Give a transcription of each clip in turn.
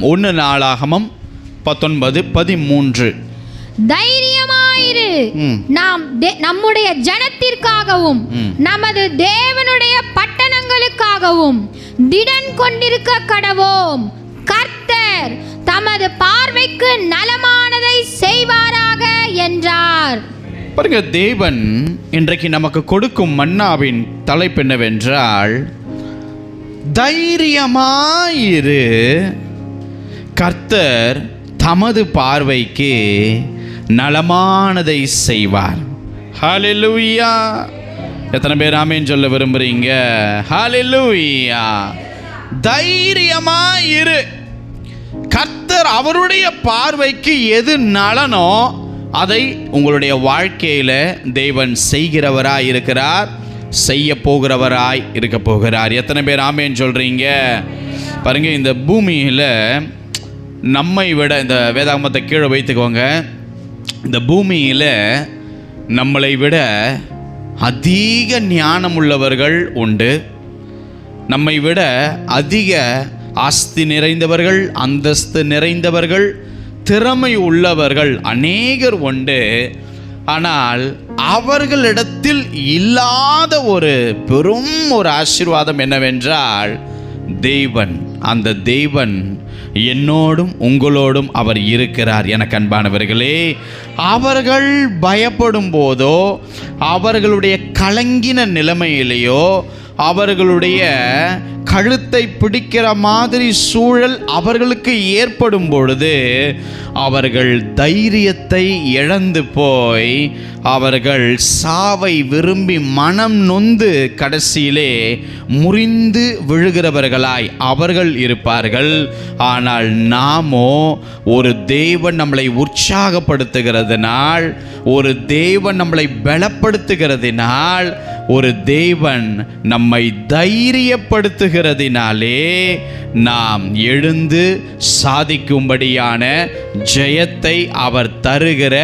1 நாளாகமம் 19:13. தைரியமாயிரு, நாம் நம்முடைய ஜனத்திற்காகவும் நமது தேவனுடைய பட்டணங்களுக்காகவும் திடன் கொண்டிருக்க கடவோம். கர்த்தர் தமது பார்வைக்கு நலமானதை செய்வாராக என்றார். பாருங்க, தேவன் இன்றைக்கு நமக்கு கொடுக்கும் மன்னாவின் தலைப்பு என்னவென்றால், தைரியமாயிரு, கர்த்தர் தமது பார்வைக்கு நலமானதை செய்வார். ஹல்லேலூயா! எத்தனை பேர் ஆமென் சொல்ல விரும்புறீங்க? ஹல்லேலூயா! தைரியமாயிரு, கர்த்தர் அவருடைய பார்வைக்கு எது நலனோ அதை உங்களுடைய வாழ்க்கையில் தேவன் செய்கிறவராய் இருக்கிறார், செய்ய போகிறவராய் இருக்க போகிறார். எத்தனை பேர் ஆமென் சொல்கிறீங்க? பாருங்க, இந்த பூமியில் நம்மை விட, இந்த வேதாகமத்தை கீழே வைத்துக்கோங்க, இந்த பூமியில் நம்மளை விட அதிக ஞானம் உள்ளவர்கள் உண்டு, நம்மை விட அதிக ஆஸ்தி நிறைந்தவர்கள், அந்தஸ்து நிறைந்தவர்கள், திறமை உள்ளவர்கள் அநேகர் உண்டு. ஆனால் அவர்களிடத்தில் இல்லாத ஒரு பெரும் ஒரு ஆசீர்வாதம் என்னவென்றால் தேவன். அந்த தேவன் என்னோடும் உங்களோடும் அவர் இருக்கிறார். எனக்கு அன்பானவர்களே, அவர்கள் பயப்படும் போதோ, அவர்களுடைய கலங்கின நிலைமையிலேயோ, அவர்களுடைய கழுத்தை பிடிக்கிற மாதிரி சூழல் அவர்களுக்கு ஏற்படும் பொழுது அவர்கள் தைரியத்தை இழந்து போய் அவர்கள் சாவை விரும்பி மனம் நொந்து கடைசியிலே முறிந்து விழுகிறவர்களாய் அவர்கள் இருப்பார்கள். ஆனால் நாமோ ஒரு தேவன் நம்மளை உற்சாகப்படுத்துகிறதுனால், ஒரு தேவன் நம்மளை பலப்படுத்துகிறதினால், ஒரு தேவன் நம்மை தைரியப்படுத்துகிறதினாலே நாம் எழுந்து சாதிக்கும்படியான ஜெயத்தை அவர் தருகிற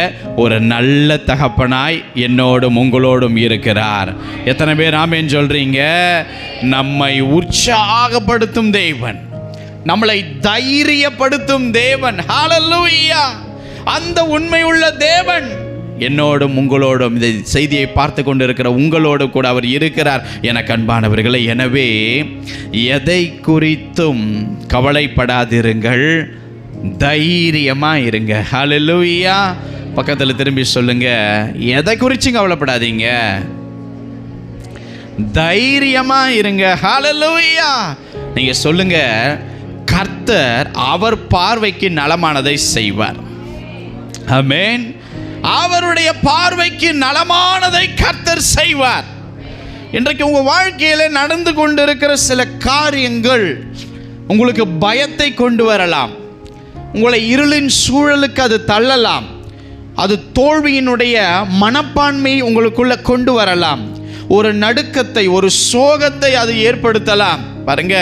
ஒரு நல்ல தகப்பனாய் என்னோடும் உங்களோடும் இருக்கிறார். எத்தனை பேர் ஆமென் சொல்றீங்க? நம்மை உற்சாகப்படுத்தும் தேவன், நம்மளை தைரியப்படுத்தும் தேவன். ஹல்லேலூயா! அந்த உண்மையுள்ள தேவன் என்னோடும் உங்களோடும், இந்த செய்தியை பார்த்து கொண்டிருக்கிற உங்களோடு கூட அவர் இருக்கிறார். எனக்கு அன்பானவர்களே, எனவே எதை குறித்தும் கவலைப்படாதிருங்கள், தைரியமா இருங்க. ஹல்லேலூயா! பக்கத்தில் திரும்பி சொல்லுங்க, எதை குறிச்சும் கவலைப்படாதீங்க, தைரியமா இருங்க. ஹல்லேலூயா! நீங்க சொல்லுங்க, கர்த்தர் அவர் பார்வைக்கு நலமானதை செய்வார். ஆமென். அவருடைய பார்வைக்கு நலமானதை கர்த்தர் செய்வார். இன்றைக்கு உங்க வாழ்க்கையில நடந்து கொண்டிருக்கிற சில காரியங்கள் உங்களுக்கு பயத்தை கொண்டு வரலாம், உங்களை இருளின் சூழலுக்கு அது தள்ளலாம், அது தோல்வியினுடைய மனப்பான்மை உங்களுக்குள்ள கொண்டு வரலாம், ஒரு நடுக்கத்தை, ஒரு சோகத்தை அது ஏற்படுத்தலாம். பாருங்க,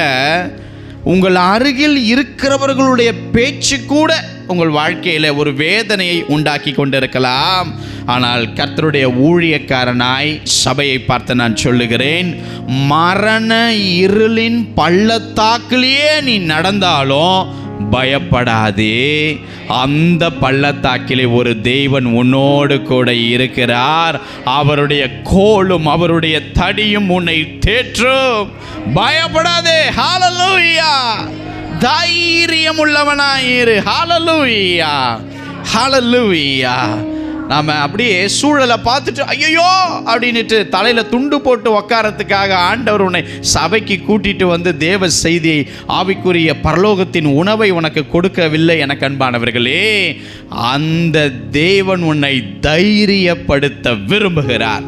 உங்கள் அருகில் இருக்கிறவர்களுடைய பேச்சு கூட உங்கள் வாழ்க்கையில் ஒரு வேதனையை உண்டாக்கி கொண்டிருக்கலாம். ஆனால் கர்த்தருடைய ஊழியக்காரனாய் சபையை பார்த்து நான் சொல்லுகிறேன், மரண இருளின் பள்ளத்தாக்கிலேயே நீ நடந்தாலும் பயப்படாதே. அந்த பள்ளத்தாக்கிலே ஒரு தேவன் உன்னோடு கூட இருக்கிறார். அவருடைய கோலும் அவருடைய தடியும் உன்னை தேற்றும். பயப்படாதே. ஹல்லேலூயா! தைரியம் உள்ளவனாயிரு. ஹல்லேலூயா! ஹல்லேலூயா! நாம் அப்படியே சூழலை பார்த்துட்டு ஐயோ அப்படின்ட்டு தலையில் துண்டு போட்டு உக்காரத்துக்காக ஆண்டவர் உன்னை சபைக்கு கூட்டிட்டு வந்து தேவ செய்தியை, ஆவிக்குரிய பரலோகத்தின் உணவை உனக்கு கொடுக்கவில்லை. எனக்கு அன்பானவர்களே, அந்த தேவன் உன்னை தைரியப்படுத்த விரும்புகிறார்.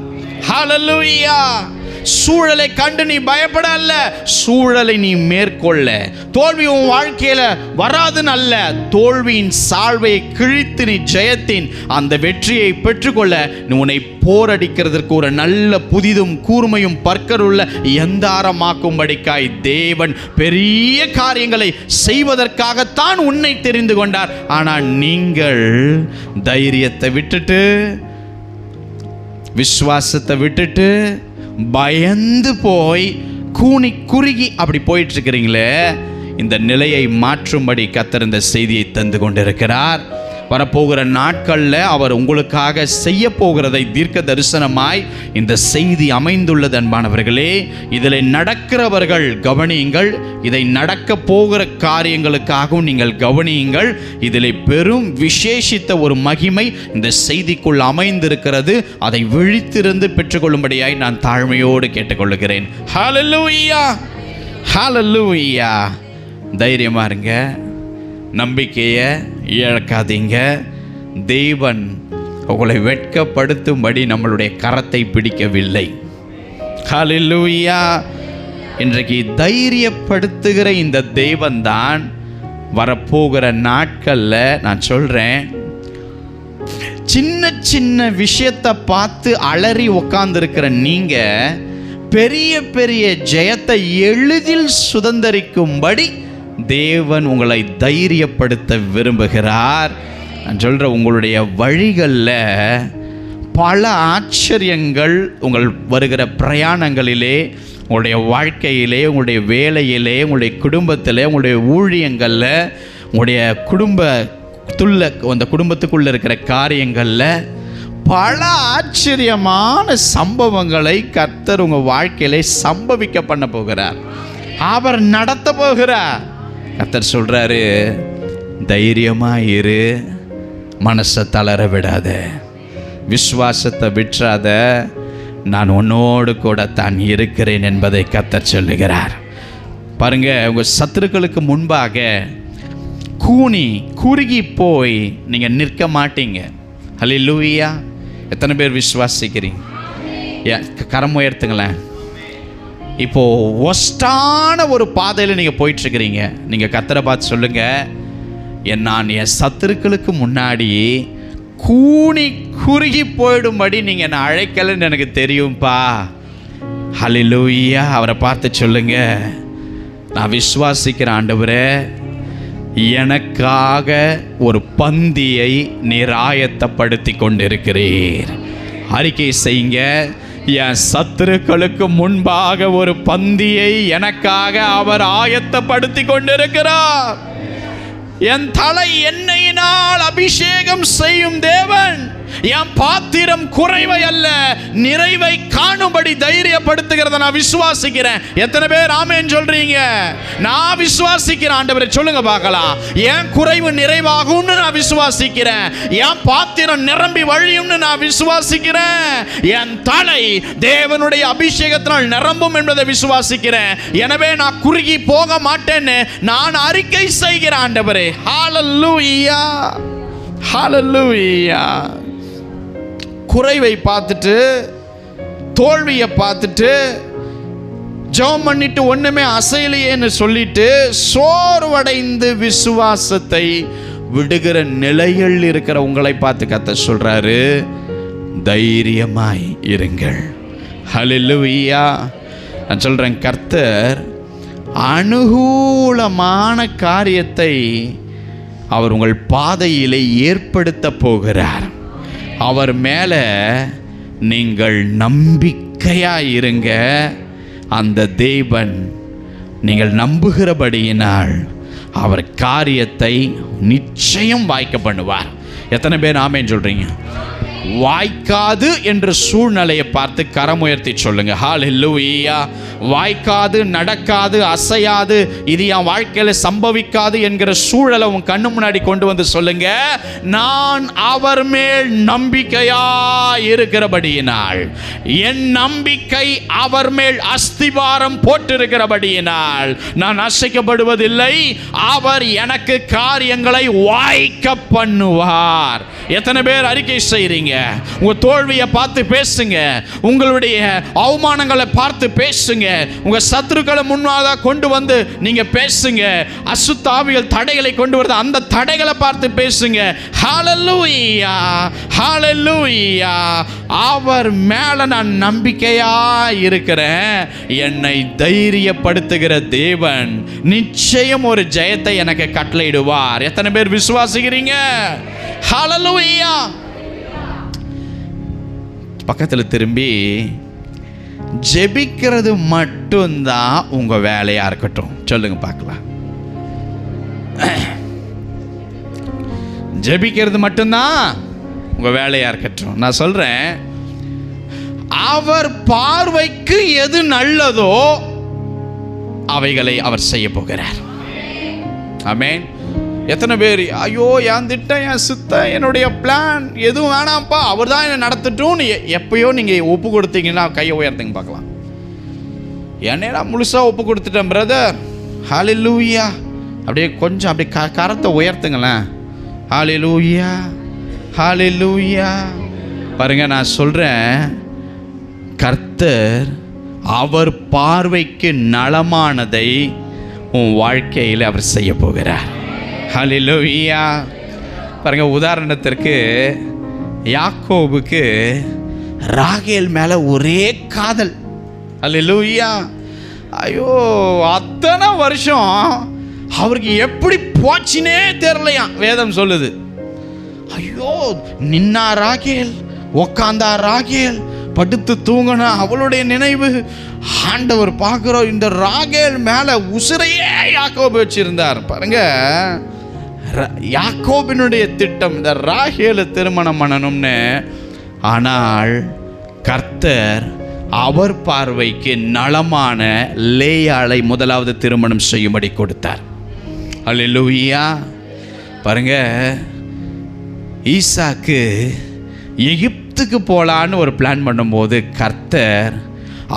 ஹல்லேலூயா! சூழலை கண்டு நீ பயப்பட அல்ல, சூழலை நீ மேற்கொள்ள. தோல்வி உன் வாழ்க்கையில வராதுன்னு அல்ல, தோல்வியின் சால்வையை கிழித்து நீ ஜெயத்தின் அந்த வெற்றியை பெற்றுக்கொள்ள உன்னை போரடிக்கிறதற்கு ஒரு நல்ல புதிதும் கூர்மையும் பற்கருள்ள எந்தாரமாக்கும்படிக்காய் தேவன் பெரிய காரியங்களை செய்வதற்காகத்தான் உன்னை தெரிந்து கொண்டார். ஆனால் நீங்கள் தைரியத்தை விட்டுட்டு, விசுவாசத்தை விட்டுட்டு, பயந்து போய் கூனி குறுகி அப்படி போயிட்டு இருக்கிறீங்களே, இந்த நிலையை மாற்றும்படி கர்த்தர் இந்த செய்தியை தந்து கொண்டிருக்கிறார். வரப்போகிற நாட்களில் அவர் உங்களுக்காக செய்ய போகிறதை தீர்க்க தரிசனமாய் இந்த செய்தி அமைந்துள்ளது. அன்பானவர்களே, இதில் நடக்கிறவர்கள் கவனியுங்கள், இதை நடக்க போகிற காரியங்களுக்காகவும் நீங்கள் கவனியுங்கள். இதில் பெரும் விசேஷித்த ஒரு மகிமை இந்த செய்திக்குள் அமைந்திருக்கிறது. அதை விழித்திருந்து பெற்றுக்கொள்ளும்படியாய் நான் தாழ்மையோடு கேட்டுக்கொள்கிறேன். ஹல்லேலூயா, ஹல்லேலூயா. தைரியமா இருங்க, நம்பிக்கையை இழக்காதீங்க. தேவன் உங்களை வெட்கப்படுத்தும்படி நம்மளுடைய கரத்தை பிடிக்கவில்லை. ஹல்லேலூயா. இன்றைக்கு தைரியப்படுத்துகிற இந்த தேவன்தான் வரப்போகிற நாட்களில் நான் சொல்கிறேன், சின்ன சின்ன விஷயத்தை பார்த்து அலறி உக்காந்துருக்கிற நீங்கள் பெரிய பெரிய ஜெயத்தை எளிதில் சுதந்தரிக்கும்படி தேவன் உங்களை தைரியப்படுத்த விரும்புகிறார். நான் சொல்கிற உங்களுடைய வழிகளில் பல ஆச்சரியங்கள் உங்கள் வருகிற பிரயாணங்களிலே, உங்களுடைய வாழ்க்கையிலே, உங்களுடைய வேலையிலே, உங்களுடைய குடும்பத்தில், உங்களுடைய ஊழியங்களில், உங்களுடைய அந்த குடும்பத்துக்குள்ளே இருக்கிற காரியங்களில் பல ஆச்சரியமான சம்பவங்களை கர்த்தர் உங்கள் வாழ்க்கையிலே சம்பவிக்க பண்ண போகிறார். அவர் நடத்த போகிறார். கர்த்தர் சொல்றாரு, தைரியமா இரு, மனசை தளர விடாத, விசுவாசத்தை விட்டுறாத, நான் உன்னோடு கூட தான் இருக்கிறேன் என்பதை கர்த்தர் சொல்லுகிறார். பாருங்க, உங்க சத்துருக்களுக்கு முன்பாக குறுகி போய் நீங்க நிற்க மாட்டீங்க. ஹல்லேலூயா. எத்தனை பேர் விசுவாசிக்கிறீங்க? கரம் உயர்த்துங்களேன். இப்போ ஒஸ்டான ஒரு பாதையில் நீங்கள் போயிட்டுருக்கிறீங்க. நீங்கள் கர்த்தரை பார்த்து சொல்லுங்கள், நான் என் சத்துருக்களுக்கு முன்னாடி குறுகி போயிடும்படி நீங்கள் என்னை அழைக்கலைன்னு எனக்கு தெரியும்ப்பா. ஹல்லேலூயா. அவரை பார்த்து சொல்லுங்க, நான் விசுவாசிக்கிற ஆண்டவரே, எனக்காக ஒரு பந்தியை நீர் ஆயத்தப்படுத்தி கொண்டிருக்கிறீர். அறிக்கை செய்யுங்க, என் சத்துருக்களுக்கு முன்பாக ஒரு பந்தியை எனக்காக அவர் ஆயத்தப்படுத்தி கொண்டிருக்கிறார். என் தலை எண்ணெயினால் அபிஷேகம் செய்யும் தேவன் என் பாத்திரம் குறைவை அல்ல நிறைவை காணும்படி தைரியப்படுத்துகிறத நான் விசுவாசிக்கிறேன். எத்தனை பேர் ஆமென் சொல்றீங்க? நான் விசுவாசிக்கிறேன். ஆண்டவரே சொல்லுங்க பார்க்கலாம். என் குறைவு நிறைவாகும்னு நான் விசுவாசிக்கிறேன். என் பாத்திரம் நிரம்பி வழியும்னு நான் விசுவாசிக்கிறேன். என் தலை தேவனுடைய அபிஷேகத்தினால் நிரம்பும் என்பதை விசுவாசிக்கிறேன். எனவே நான் குறுகி போக மாட்டேன்னு நான் அறிக்கை செய்கிறேன். ஆண்டவரே, ஹல்லேலூயா, ஹல்லேலூயா. குறைவை பார்த்துட்டு, தோல்வியை பார்த்துட்டு, ஜெபம் பண்ணிட்டு ஒண்ணுமே அசையலையேன்னு சொல்லிட்டு சோர்வடைந்து விசுவாசத்தை விடுகிற நிலையில் இருக்கிற உங்களை பார்த்து கர்த்தர் சொல்றாரு, தைரியமாய் இருங்கள். ஹல்லேலூயா. நான் சொல்றேன், கர்த்தர் அனுகூலமான காரியத்தை அவர் உங்கள் பாதையிலே ஏற்படுத்த போகிறார். அவர் மேலே நீங்கள் நம்பிக்கையாக இருங்க. அந்த தேவன் நீங்கள் நம்புகிறபடியினால் அவர் காரியத்தை நிச்சயம் வாய்க்க பண்ணுவார். எத்தனை பேர் ஆமென் சொல்றீங்க? வாய்க்காது என்ற சூழ்நிலையை பார்த்து கரம் உயர்த்தி சொல்லுங்க, ஹல்லேலூயா. வாய்க்காது, நடக்காது, அசையாது, இது என் வாழ்க்கையில சம்பவிக்காது என்கிற சூழலை உன் கண்ணு முன்னாடி கொண்டு வந்து சொல்லுங்க, நான் அவர் மேல் நம்பிக்கையா இருக்கிறபடியினால், என் நம்பிக்கை அவர் மேல் அஸ்திவாரம் போட்டிருக்கிறபடியினால் நான் அசைக்கப்படுவதில்லை. அவர் எனக்கு காரியங்களை வாய்க்க பண்ணுவார். எத்தனை பேர் அறிக்கை செய்றீங்க? உங்க தோல்வியை பார்த்து பேசுங்க, உங்களுடைய அவமானங்களை பார்த்து பேசுங்க, உங்க சத்துருக்களை முன்னாக கொண்டு வந்து நீங்க பேசுங்க. அசுத்த ஆவிகள் தடைகளை கொண்டு வருது, அந்த தடைகளை பார்த்து பேசுங்க. ஹல்லேலூயா, ஹல்லேலூயா. அவர் மேல நான் நம்பிக்கையா இருக்கிறேன். என்னை தைரியப்படுத்துகிற தேவன் நிச்சயம் ஒரு ஜெயத்தை எனக்கு கட்டளையிடுவார். எத்தனை பேர் விசுவாசிக்கிறீங்க? ஹல்லேலூயா. பக்கத்தில் திரும்பி ஜெபிக்கிறது மட்டும்தான் உங்க வேலையா இருக்கட்டும். சொல்லுங்க பார்க்கலாம். ஜெபிக்கிறது மட்டும்தான் உங்கள் வேலையாக இருக்கட்டும். நான் சொல்கிறேன், அவர் பார்வைக்கு எது நல்லதோ அவைகளை அவர் செய்ய போகிறார். ஆமென். எத்தனை பேர் ஐயோ என் திட்டம், என் சித்தம், என்னுடைய பிளான் எதுவும் வேணாம்ப்பா, அவர் தான் என்னை நடத்தட்டும்னு எப்பயோ நீங்கள் ஒப்பு கொடுத்தீங்கன்னா கையை உயர்த்துங்க பார்க்கலாம். என்னடா முழுசாக ஒப்பு கொடுத்துட்டேன் பிரதர், ஹல்லேலூயா. அப்படியே கொஞ்சம் அப்படியே கரத்தை உயர்த்துங்களேன். ஹல்லேலூயா, ஹல்லேலூயா. பாருங்க, நான் சொல்கிறேன், கர்த்தர் அவர் பார்வைக்கு நலமானதை உன் வாழ்க்கையில் அவர் செய்ய போகிறார். ஹல்லேலூயா. பாருங்க, உதாரணத்திற்கு யாக்கோபுக்கு ராகேல் மேலே ஒரே காதல். ஹல்லேலூயா. ஐயோ, அத்தனை வருஷம் அவருக்கு எப்படி போச்சுனே தெரியலையாம். வேதம் சொல்லுது, ஐயோ நின்னா ராகேல், உக்காந்தா ராகேல், படுத்து தூங்கினா அவளுடைய நினைவு. ஆண்டவர் பார்க்குறோம், இந்த ராகேல் மேலே உசிரையே யாக்கோபு வச்சிருந்தார். பாருங்க, யாக்கோபினுடைய திட்டம் இந்த ராகேலை திருமணம் பண்ணணும்னு. ஆனால் கர்த்தர் அவர் பார்வைக்கு நலமான லேயாளை முதலாவது திருமணம் செய்யும்படி கொடுத்தார். அல்லேலூயா. பாருங்க, ஈசாக்கு எகிப்துக்கு போகலான்னு ஒரு பிளான் பண்ணும்போது கர்த்தர்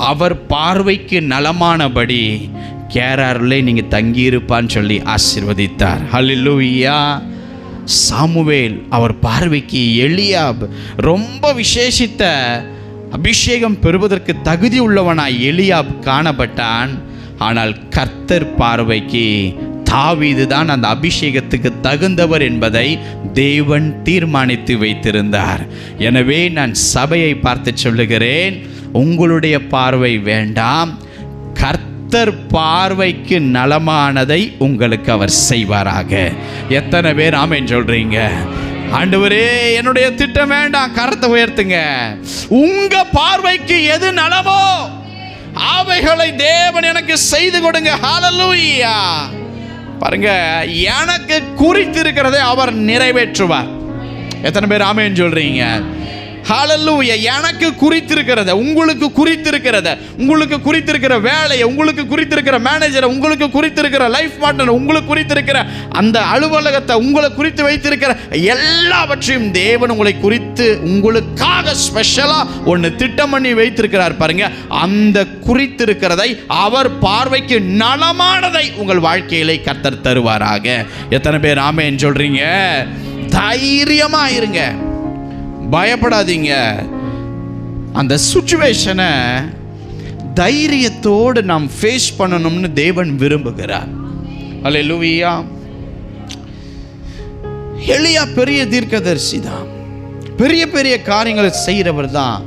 அவர் பார்வைக்கு நலமானபடி கேராரிலே நீங்கள் தங்கியிருப்பான்னு சொல்லி ஆசீர்வதித்தார். ஹல்லேலூயா. சாமுவேல் அவர் பார்வைக்கு எலியாப் ரொம்ப விசேஷித்த அபிஷேகம் பெறுவதற்கு தகுதி உள்ளவனாய் எலியாப் காணப்பட்டான். ஆனால் கர்த்தர் பார்வைக்கு தாவீது தான் அந்த அபிஷேகத்துக்கு தகுந்தவர் என்பதை தேவன் தீர்மானித்து வைத்திருந்தார். எனவே நான் சபையை பார்த்து சொல்லுகிறேன், உங்களுடைய பார்வை வேண்டாம், கர்த்தர் பார்வைக்கு நலமானதை உங்களுக்கு அவர் செய்வாராக. எத்தனை பேர் ஆமென் சொல்றீங்க? ஆண்டவரே, என்னுடைய திட்டம் வேண்டாம், கரத்தை உயர்த்துங்க. உங்க பார்வைக்கு எது நலமோ அவைகளை தேவன் எனக்கு செய்து கொடுங்க. ஹல்லேலூயா. பாருங்க, எனக்கு குறித்திருக்கிறதை அவர் நிறைவேற்றுவார். எத்தனை பேர் ஆமென் சொல்றீங்க? ஹல்லேலூயா. எனக்கு குறித்திருக்கிறத, உங்களுக்கு குறித்திருக்கிறத, உங்களுக்கு குறித்திருக்கிற வேலையை, உங்களுக்கு குறித்திருக்கிற மேனேஜரை, உங்களுக்கு குறித்திருக்கிற லைஃப் பார்ட்னர், உங்களுக்கு குறித்திருக்கிற அந்த அலுவலகத்தை, உங்களை குறித்து வைத்திருக்கிற எல்லாவற்றையும் தேவன் உங்களை குறித்து உங்களுக்காக ஸ்பெஷலாக ஒன்று திட்டம் பண்ணி வைத்திருக்கிறார். பாருங்க, அந்த குறித்திருக்கிறதை அவர் பார்வைக்கு நலமானதை உங்கள் வாழ்க்கையிலே கர்த்தர் தருவாராக. எத்தனை பேர் ஆமென் சொல்றீங்க? தைரியமா இருங்க, பயப்படாதீங்க. அந்த சிச்சுவேஷனை தைரியத்தோடு நாம் ஃபேஸ் பண்ணணும்னு தேவன் விரும்புகிறார். அல்லேலூயா. எலியா பெரிய தீர்க்கதரிசி தான், பெரிய பெரிய காரியங்களை செய்கிறவர் தான்.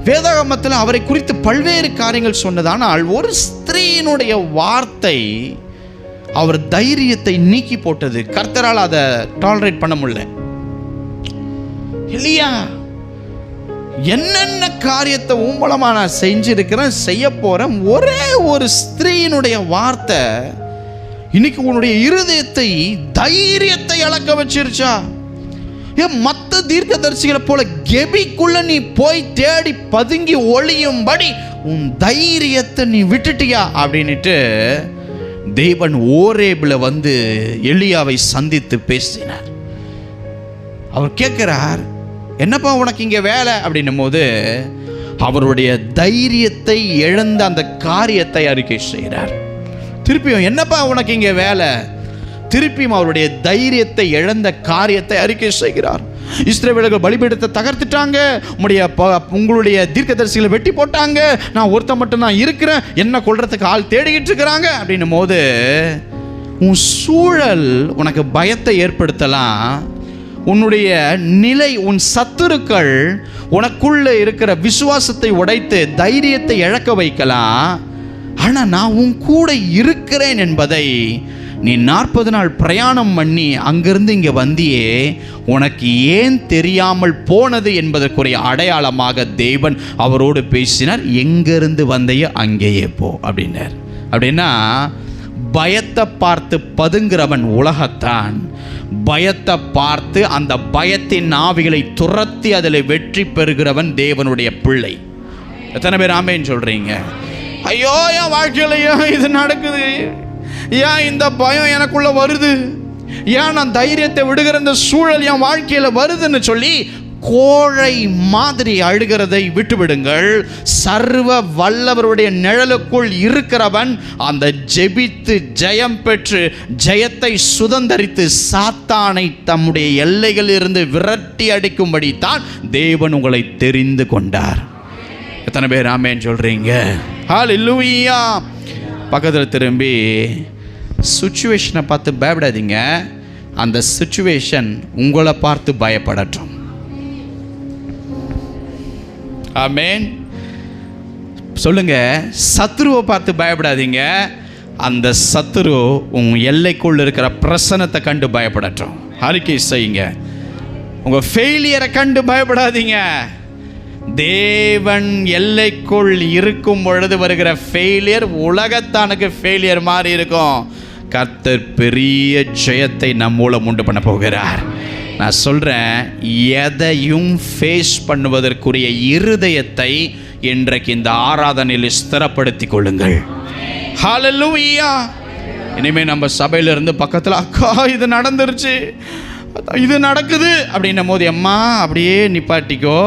வேதாகமத்தில் அவரை குறித்து பல்வேறு காரியங்கள் சொன்னதானால் ஒரு ஸ்திரீயினுடைய வார்த்தை அவர் தைரியத்தை நீக்கி போட்டது. கர்த்தரால் அதை டாலரேட் பண்ண முடியல. எலியா, என்னென்ன காரியத்தை மூலமா நான் செஞ்சிருக்கிறேன், செய்ய போறேன், ஒரே ஒரு ஸ்திரீயினுடைய வார்த்தை இன்னைக்கு உன்னுடைய இருதயத்தை, தைரியத்தை இழக்க வச்சிருச்சா? ஏன் மற்ற தீர்க்கதரிசிகளை போல கெபிக்குள்ள நீ போய் தேடி பதுங்கி ஒளியும்படி உன் தைரியத்தை நீ விட்டுட்டியா அப்படின்னுட்டு தேவன் ஓரேபில் வந்து எலியாவை சந்தித்து பேசினார். அவர் கேட்கிறார், என்னப்பா உனக்கு இங்கே வேலை அப்படின்னும் போது அவருடைய தைரியத்தை இழந்த அந்த காரியத்தை அறிக்கை செய்கிறார். திருப்பியும் என்னப்பா உனக்கு இங்கே வேலை, திருப்பியும் அவருடைய தைரியத்தை இழந்த காரியத்தை அறிக்கை செய்கிறார். இஸ்ரவேலர்கள் பலிபீடத்தை தகர்த்துட்டாங்க, உங்களுடைய தீர்க்கதரிசிகளை வெட்டி போட்டாங்க, நான் ஒருத்த மட்டும் தான் இருக்கிறேன், என்ன கொல்றதுக்கு ஆள் தேடிக்கிட்டு இருக்கிறாங்க அப்படின்னும் போது உன் சூழல் உனக்கு பயத்தை ஏற்படுத்தலாம். உன்னுடைய நிலை, உன் சத்துருக்கள் உனக்குள்ள இருக்கிற விசுவாசத்தை உடைத்து தைரியத்தை இழக்க வைக்கலாம். ஆனால் நான் உன் கூட இருக்கிறேன் என்பதை நீ 40 நாள் பிரயாணம் பண்ணி அங்கிருந்து இங்கே வந்தியே, உனக்கு ஏன் தெரியாமல் போனது என்பதற்குரிய அடையாளமாக தேவன் அவரோடு பேசினார். எங்கிருந்து வந்தையோ அங்கேயே போ அப்படின்னார். அப்படின்னா பயத்தை பார்த்து பதுங்குறவன் உலகத்தான், பயத்தை பார்த்து அந்த பயத்தின் ஆவிகளை துரத்தி அதில் வெற்றி பெறுகிறவன் தேவனுடைய பிள்ளை. எத்தனை பேர் ஆமேன்னு சொல்றீங்க? ஐயோ, என் வாழ்க்கையில ஏன் இது நடக்குது, ஏன் இந்த பயம் எனக்குள்ள வருது, ஏன் நான் தைரியத்தை விடுகிற இந்த சூழல் என் வாழ்க்கையில வருதுன்னு சொல்லி கோழை மாதிரி அழுகிறதை விட்டுவிடுங்கள். சர்வ வல்லவருடைய நிழலுக்குள் இருக்கிறவன் அந்த ஜெபித்து ஜெயம் பெற்று ஜெயத்தை சுதந்தரித்து சாத்தானை தம்முடைய எல்லைகளில் இருந்து விரட்டி அடிக்கும்படி தான் தேவன் உங்களை தெரிந்து கொண்டார். எத்தனை பேர் ஆமென் சொல்றீங்க? ஹல்லேலூயா. பக்கத்தில் திரும்பி சிச்சுவேஷனை பார்த்து பயப்படாதீங்க, அந்த சிச்சுவேஷன் உங்களை பார்த்து பயப்படட்டும். ஆமென் சொல்லுங்க. சத்துருவை பார்த்து பயப்படாதீங்க, அந்த சத்துரு உங்க எல்லைக்குள் இருக்கிற பிரசனத்தை கண்டு பயப்படட்டும். அறிக்கை செய்யுங்க. உங்க ஃபெயிலியரை கண்டு பயப்படாதீங்க. தேவன் எல்லைக்குள் இருக்கும் பொழுது வருகிற ஃபெயிலியர் உலகத்தானுக்கு ஃபெயிலியர் மாதிரி இருக்கும். கர்த்தர் பெரிய ஜெயத்தை நம் மூலம் உண்டு பண்ண போகிறார். நான் சொல்கிறேன், எதையும் ஃபேஸ் பண்ணுவதற்குரிய இருதயத்தை இன்றைக்கு இந்த ஆராதனையில் ஸ்திரப்படுத்தி கொள்ளுங்கள். ஹல்லேலூயா. இனிமேல் நம்ம சபையிலிருந்து பக்கத்தில் அக்கா இது நடந்துருச்சு, இது நடக்குது அப்படின்னும் போது அம்மா அப்படியே நிப்பாட்டிக்கோ.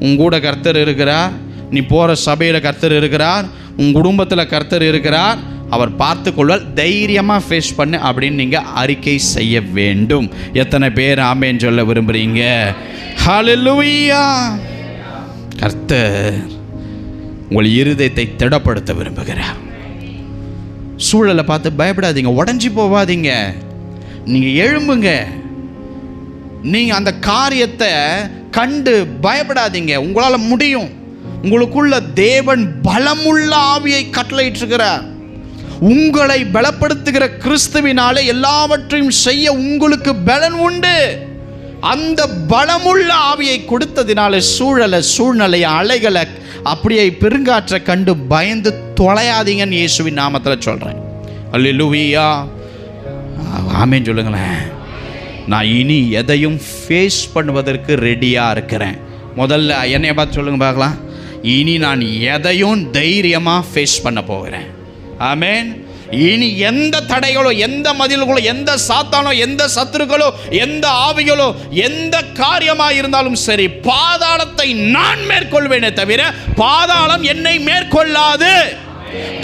உங்கூட கர்த்தர் இருக்கிறார், நீ போகிற சபையில் கர்த்தர் இருக்கிறார், உன் குடும்பத்தில் கர்த்தர் இருக்கிறார், அவர் பார்த்து கொள்வார், தைரியமாக ஃபேஸ் பண்ணு அப்படின்னு நீங்கள் அறிக்கை செய்ய வேண்டும். எத்தனை பேர் ஆமென் சொல்ல விரும்புகிறீங்க? ஹல்லேலூயா. கர்த்தர் உங்கள் இருதயத்தை திடப்படுத்த விரும்புகிறார். சூழலை பார்த்து பயப்படாதீங்க, உடஞ்சி போவாதீங்க, நீங்கள் எழும்புங்க. நீங்கள் அந்த காரியத்தை கண்டு பயப்படாதீங்க, உங்களால் முடியும். உங்களுக்குள்ள தேவன் பலமுள்ள ஆவியை கட்டளையிட்டிருக்கிறார். உங்களை பலப்படுத்துகிற கிறிஸ்துவினாலே எல்லாவற்றையும் செய்ய உங்களுக்கு பலன் உண்டு. அந்த பலமுள்ள ஆவியை கொடுத்ததினால சூழ்நிலை அலைகளை அப்படியே பெருங்காற்றை கண்டு பயந்து தொலையாதீங்கன்னு இயேசுவின் நாமத்தில் சொல்கிறேன். அல்லேலூயா. ஆமென் சொல்லுங்களேன். நான் இனி எதையும் ஃபேஸ் பண்ணுவதற்கு ரெடியாக இருக்கிறேன். முதல்ல என்னைய பார்த்து சொல்லுங்க பார்க்கலாம். இனி நான் எதையும் தைரியமாக ஃபேஸ் பண்ண போகிறேன். ஆமென். இனி எந்த தடைகளோ, எந்த மதில்களோ, எந்த சாத்தானோ, எந்த சத்துருக்களோ, எந்த ஆவிகளோ, எந்த காரியமாக இருந்தாலும் சரி, பாதாளத்தை நான் மேற்கொள்வேனே தவிர பாதாளம் என்னை மேற்கொள்ளாது.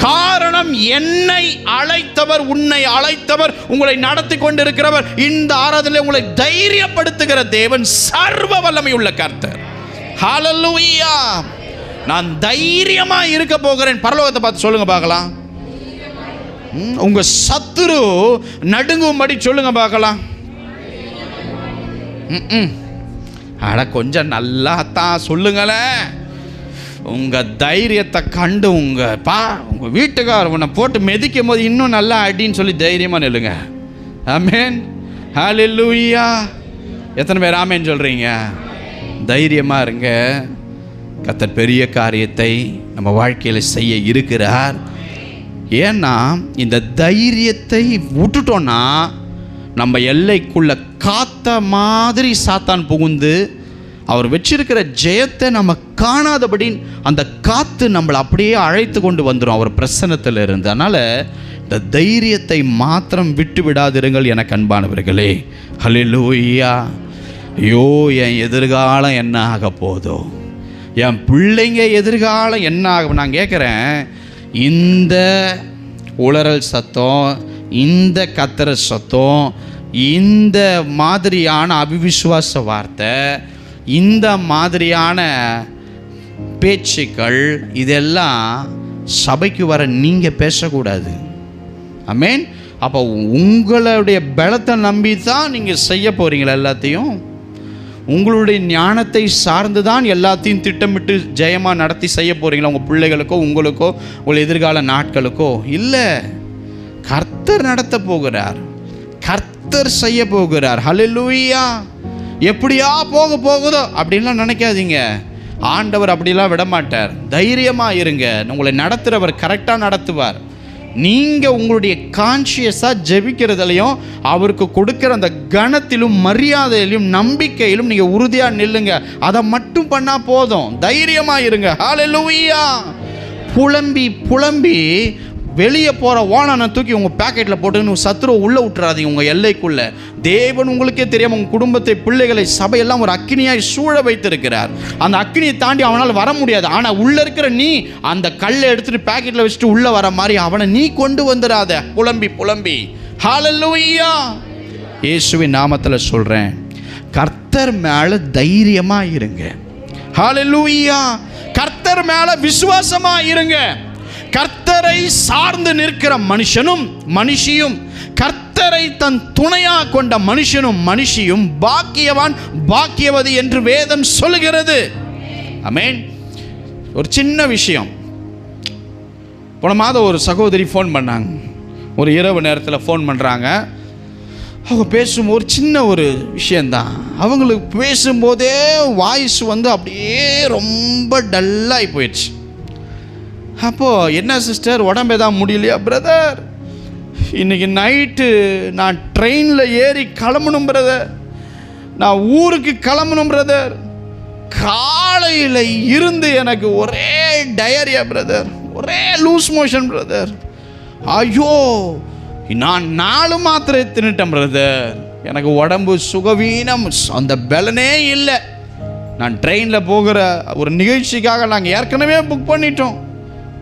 காரணம், என்னை அழைத்தவர், உன்னை அழைத்தவர், உங்களை நடத்தி கொண்டிருக்கிறவர், இந்த ஆராதனையில் உங்களை தைரியப்படுத்துகிற தேவன், சர்வ வல்லமை உள்ள கர்த்தர். ஹல்லேலூயா. நான் தைரியமா இருக்க போகிறேன். பரலோகத்தை பார்த்து சொல்லுங்க பார்க்கலாம். உங்க சத்துரு நடுங்கும்படி சொல்லுங்க பார்க்கலாம். அட கொஞ்சம் நல்லா தான் சொல்லுங்களேன். உங்க தைரியத்தை கண்டு உங்க வீட்டுக்கார உன்னை போட்டு மிதிக்கும் போது இன்னும் நல்லா அடின்னு சொல்லி தைரியமா நில்லுங்க. ஆமென். ஹல்லேலூயா. எத்தனை பேர் ஆமென் சொல்றீங்க? தைரியமா இருங்க. கர்த்தர் பெரிய காரியத்தை நம்ம வாழ்க்கையில் செய்ய இருக்கிறார். ஏன்னா இந்த தைரியத்தை விட்டுட்டோன்னா நம்ம எல்லைக்குள்ள காத்த மாதிரி சாத்தான் புகுந்து அவர் வச்சிருக்கிற ஜெயத்தை நம்ம காணாதபடி அந்த காத்து நம்மளை அப்படியே அழைத்து கொண்டு வந்துடும் அவர் பிரசன்னத்தில் இருந்து. அதனால் இந்த தைரியத்தை மாத்திரம் விட்டு விடாதிருங்கள் எனக்கு அன்பானவர்களே. ஹல்லேலூயா. ஐயோ, என் எதிர்காலம் என்ன ஆக போதோ, என் பிள்ளைங்க எதிர்காலம் என்ன ஆகும். நான் கேட்குறேன், இந்த உளறல் சத்தம், இந்த கத்துற சத்தம், இந்த மாதிரியான அவிவிசுவாச வார்த்தை, இந்த மாதிரியான பேச்சுக்கள், இதெல்லாம் சபைக்கு வர நீங்கள் பேசக்கூடாது. ஆமென். அப்போ உங்களுடைய பலத்தை நம்பி தான் நீங்கள் செய்ய போகிறீங்களா? எல்லாத்தையும் உங்களுடைய ஞானத்தை சார்ந்து தான் எல்லாத்தையும் திட்டமிட்டு ஜெயமாக நடத்தி செய்ய போகிறீங்களா? உங்கள் பிள்ளைகளுக்கோ, உங்களுக்கோ, உங்கள் எதிர்கால நாட்களுக்கோ? இல்லை, கர்த்தர் நடத்த போகிறார், கர்த்தர் செய்ய போகிறார். ஹல்லேலூயா. எப்படியா போகுதோ அப்படின்லாம் நினைக்காதீங்க. ஆண்டவர் அப்படிலாம் விட மாட்டார். தைரியமாக இருங்க. உங்களை நடத்துகிறவர் கரெக்டாக நடத்துவார். நீங்கள் உங்களுடைய கான்ஷியஸாக ஜெபிக்கிறதுலையும் அவருக்கு கொடுக்குற அந்த கணத்திலும் மரியாதையிலும் நம்பிக்கையிலும் நீங்கள் உறுதியாக நில்லுங்க. அதை மட்டும் பண்ணால் போதும். தைரியமாக இருங்க. ஹல்லேலூயா. புலம்பி வெளியே போகிற ஓனானை தூக்கி உங்கள் பேக்கெட்டில் போட்டுன்னு சத்துருவை உள்ளே விட்டுறாதீங்க. உங்கள் எல்லைக்குள்ளே தேவன் உங்களுக்கே தெரியாமல் உங்கள் குடும்பத்தை, பிள்ளைகளை, சபையெல்லாம் ஒரு அக்கினியாய் சூழ வைத்திருக்கிறார். அந்த அக்கினியை தாண்டி அவனால் வர முடியாது. ஆனால் உள்ளே இருக்கிற நீ அந்த கல்லை எடுத்துகிட்டு பேக்கெட்டில் வச்சுட்டு உள்ளே வர மாதிரி அவனை நீ கொண்டு வந்துடாத. புலம்பி ஹல்லேலூயா. இயேசுவின் நாமத்தில் சொல்கிறேன், கர்த்தர் மேலே தைரியமாக இருங்க. ஹல்லேலூயா. கர்த்தர் மேலே விசுவாசமாக இருங்க. கர்த்தரை சார்ந்து நிற்கிற மனுஷியும் கர்த்தரை தன் துணையாக கொண்ட மனுஷியும் பாக்கியவான் பாக்கியவதி என்று வேதம் சொல்லுகிறது. ஆமென். ஒரு சின்ன விஷயம். போன மாதம் ஒரு சகோதரி ஃபோன் பண்ணாங்க. ஒரு இரவு நேரத்தில் ஃபோன் பண்ணுறாங்க. அவங்க பேசும்போது ஒரு சின்ன ஒரு விஷயந்தான். அவங்களுக்கு பேசும்போதே வாய்ஸ் அப்படியே ரொம்ப டல்லாகி போயிடுச்சு. அப்போது, என்ன சிஸ்டர், உடம்பு எதாவது முடியலையா? பிரதர், இன்றைக்கி நைட்டு நான் ட்ரெயினில் ஏறி கிளம்பணும் பிரதர். நான் ஊருக்கு கிளம்பணும் பிரதர். காலையில் இருந்து எனக்கு ஒரே டயரியா பிரதர், ஒரே லூஸ் மோஷன் பிரதர். ஐயோ, நான் 4 மாத்திரை தின்னுட்டேன் பிரதர். எனக்கு உடம்பு சுகவீனம், அந்த பலனே இல்லை. நான் ட்ரெயினில் போகிற ஒரு நிகழ்ச்சிக்காக நாங்கள் ஏற்கனவே புக் பண்ணிட்டோம்.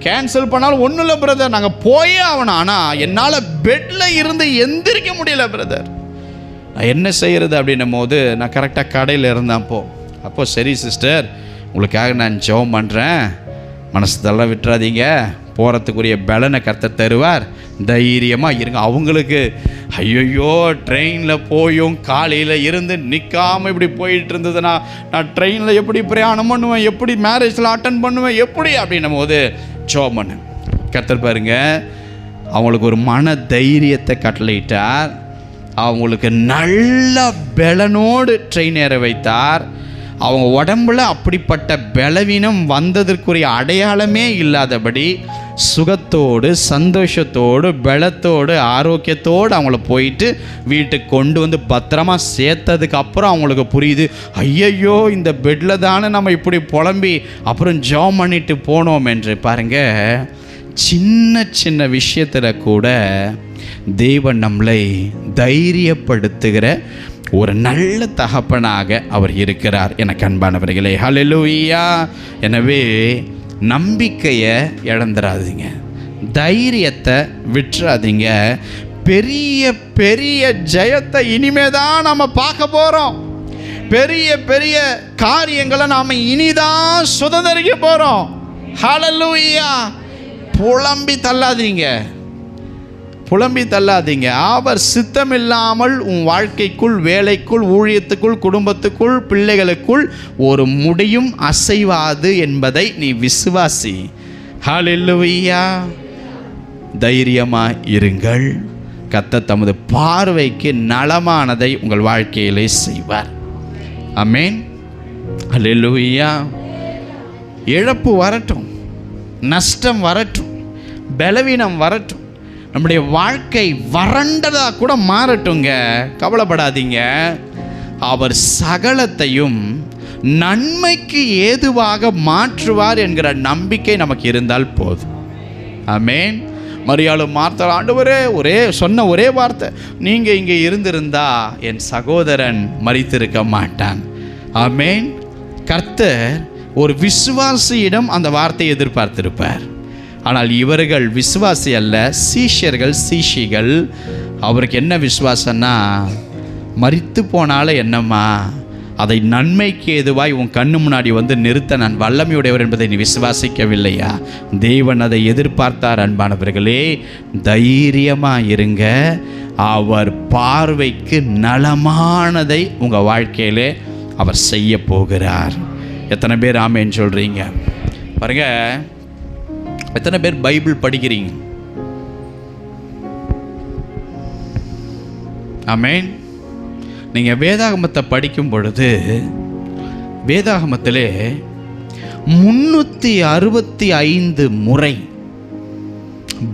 கேன்சல் பண்ணாலும் ஒன்றும் இல்லை பிரதர், நாங்கள் போயே ஆகணும். ஆனால் என்னால் பெட்டில் இருந்து எந்திரிக்க முடியல பிரதர். நான் என்ன செய்கிறது அப்படின்னும் போது நான் கரெக்டாக கடையில் இருந்தேன். அப்போ சரி சிஸ்டர், உங்களுக்காக நான் ஜெபம் பண்ணுறேன், மனசு தள்ள விட்டுறாதீங்க, போகிறதுக்குரிய பலனை கர்த்தர் தருவார், தைரியமாக இருங்க. அவங்களுக்கு ஐயோ, ட்ரெயினில் போயும் காலையில் இருந்து நிற்காமல் இப்படி போயிட்டு இருந்ததுன்னா நான் ட்ரெயினில் எப்படி பிரயாணம் பண்ணுவேன், எப்படி மேரேஜில் அட்டன் பண்ணுவேன், எப்படி அப்படின்னும் போது ஜெபம் பண்ணு. கர்த்தர் பாருங்க, அவங்களுக்கு ஒரு மன தைரியத்தை கட்டளையிட்டார். அவங்களுக்கு நல்ல பலனோடு ட்ரெயின் ஏற வைத்தார். அவங்க உடம்புல அப்படிப்பட்ட பலவீனம் வந்ததற்குரிய அடையாளமே இல்லாதபடி சுகத்தோடு, சந்தோஷத்தோடு, பலத்தோடு, ஆரோக்கியத்தோடு அவங்கள போயிட்டு வீட்டுக்கு கொண்டு வந்து பத்திரமா சேர்த்ததுக்கு அப்புறம் அவங்களுக்கு புரியுது, ஐயையோ, இந்த பெட்டில் தானே நம்ம இப்படி புலம்பி அப்புறம் ஜெபம் பண்ணிட்டு போனோம் என்று. பாருங்க, சின்ன சின்ன விஷயத்தில் கூட தேவன் நம்மளை தைரியப்படுத்துகிற ஒரு நல்ல தகப்பனாக அவர் இருக்கிறார். எனக்கு அன்பானவர்களே, ஹல்லேலூயா. எனவே நம்பிக்கையை இழந்துடாதீங்க, தைரியத்தை விட்டுறாதீங்க. பெரிய பெரிய ஜெயத்தை இனிமே தான் நம்ம பார்க்க போகிறோம். பெரிய பெரிய காரியங்களை நாம் இனிதான் சுதந்திரிக்க போகிறோம். ஹல்லேலூயா. புலம்பி தள்ளாதீங்க. அவர் சித்தமில்லாமல் உன் வாழ்க்கைக்குள், வேலைக்குள், ஊழியத்துக்குள், குடும்பத்துக்குள், பிள்ளைகளுக்குள் ஒரு முடியும் அசைவாது என்பதை நீ விசுவாசி. ஹல்லேலூயா. தைரியமாக இருங்கள். கர்த்தர் தமது பார்வைக்கு நலமானதை உங்கள் வாழ்க்கையிலே செய்வார். ஆமென். ஹல்லேலூயா. இழப்பு வரட்டும், நஷ்டம் வரட்டும், பலவீனம் வரட்டும், நம்முடைய வாழ்க்கை வறண்டதாக கூட மாறட்டுங்க, கவலைப்படாதீங்க. அவர் சகலத்தையும் நன்மைக்கு ஏதுவாக மாற்றுவார் என்கிற நம்பிக்கை நமக்கு இருந்தால் போதும். ஆமென். மரியாளும் மார்த்தாள், ஆண்டவரே சொன்ன ஒரே வார்த்தை, நீங்கள் இங்கே இருந்திருந்தா என் சகோதரன் மரித்திருக்க மாட்டான். ஆமென். கர்த்தர் ஒரு விசுவாசியிடம் அந்த வார்த்தையை எதிர்பார்த்திருப்பார். ஆனால் இவர்கள் விசுவாசி அல்ல, சீஷர்கள், சீஷிகள். அவருக்கு என்ன விசுவாசன்னா, மரித்து போனால என்னம்மா, அதை நன்மைக்கு ஏதுவாய் உன் கண்ணு முன்னாடி வந்து நிறுத்த நான் வல்லமையுடையவர் என்பதை நீ விசுவாசிக்கவில்லையா? தேவன் அதை எதிர்பார்த்தார். அன்பானவர்களே, தைரியமாக இருங்க. அவர் பார்வைக்கு நலமானதை உங்கள் வாழ்க்கையிலே அவர் செய்ய போகிறார். எத்தனை பேர் ஆமேன்னு சொல்கிறீங்க? பாருங்க, எத்தனை பேர் பைபிள் படிக்கிறீங்க? ஆமென். நீங்கள் வேதாகமத்தை படிக்கும் பொழுது வேதாகமத்திலே 365 முறை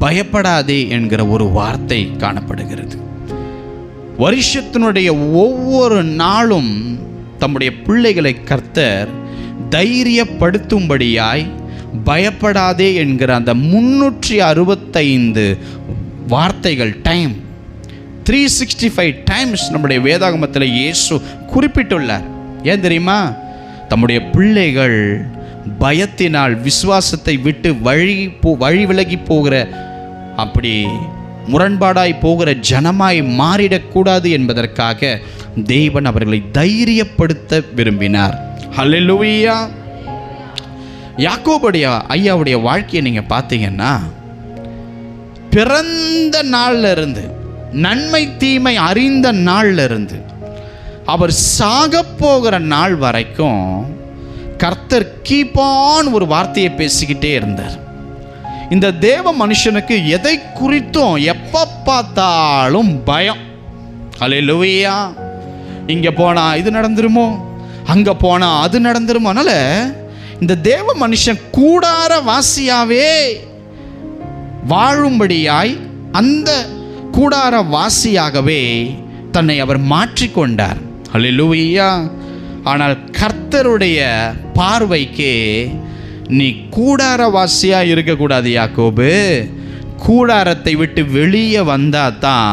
பயப்படாதே என்கிற ஒரு வார்த்தை காணப்படுகிறது. வருஷத்தினுடைய ஒவ்வொரு நாளும் தம்முடைய பிள்ளைகளை கர்த்தர் தைரியப்படுத்தும்படியாய் பயப்படாதே என்கிற அந்த 365 வார்த்தைகள், டைம் 365 டைம்ஸ் நம்முடைய வேதாகமத்தில் இயேசு குறிப்பிட்டுள்ளார். ஏன் தெரியுமா? தம்முடைய பிள்ளைகள் பயத்தினால் விசுவாசத்தை விட்டு வழி விலகி போகிற, அப்படி முரண்பாடாய் போகிற ஜனமாய் மாறிடக்கூடாது என்பதற்காக தேவன் அவர்களை தைரியப்படுத்த விரும்பினார். ஹல்லேலூயா. யாக்கோபுடைய ஐயாவுடைய வாழ்க்கையை நீங்கள் பார்த்தீங்கன்னா, பிறந்த நாள்ல இருந்து, நன்மை தீமை அறிந்த நாள்ல இருந்து, அவர் சாக போகிற நாள் வரைக்கும் கர்த்தர் கீப்பான் ஒரு வார்த்தையை பேசிக்கிட்டே இருந்தார். இந்த தேவ மனுஷனுக்கு எதை குறித்தும் எப்போ பார்த்தாலும் பயம். ஹல்லேலூயா. இங்கே போனால் இது நடந்துருமோ, அங்கே போனால் அது நடந்துருமோ. அதனால் இந்த தேவ மனுஷன் கூடார வாசியாவே வாழும்படியாய் அந்த கூடார வாசியாகவே தன்னை அவர் மாற்றிக்கொண்டார். ஹல்லேலூயா. ஆனால் கர்த்தருடைய பார்வைக்கு நீ கூடாரவாசியாக இருக்கக்கூடாது யாக்கோபு, கூடாரத்தை விட்டு வெளியே வந்தால் தான்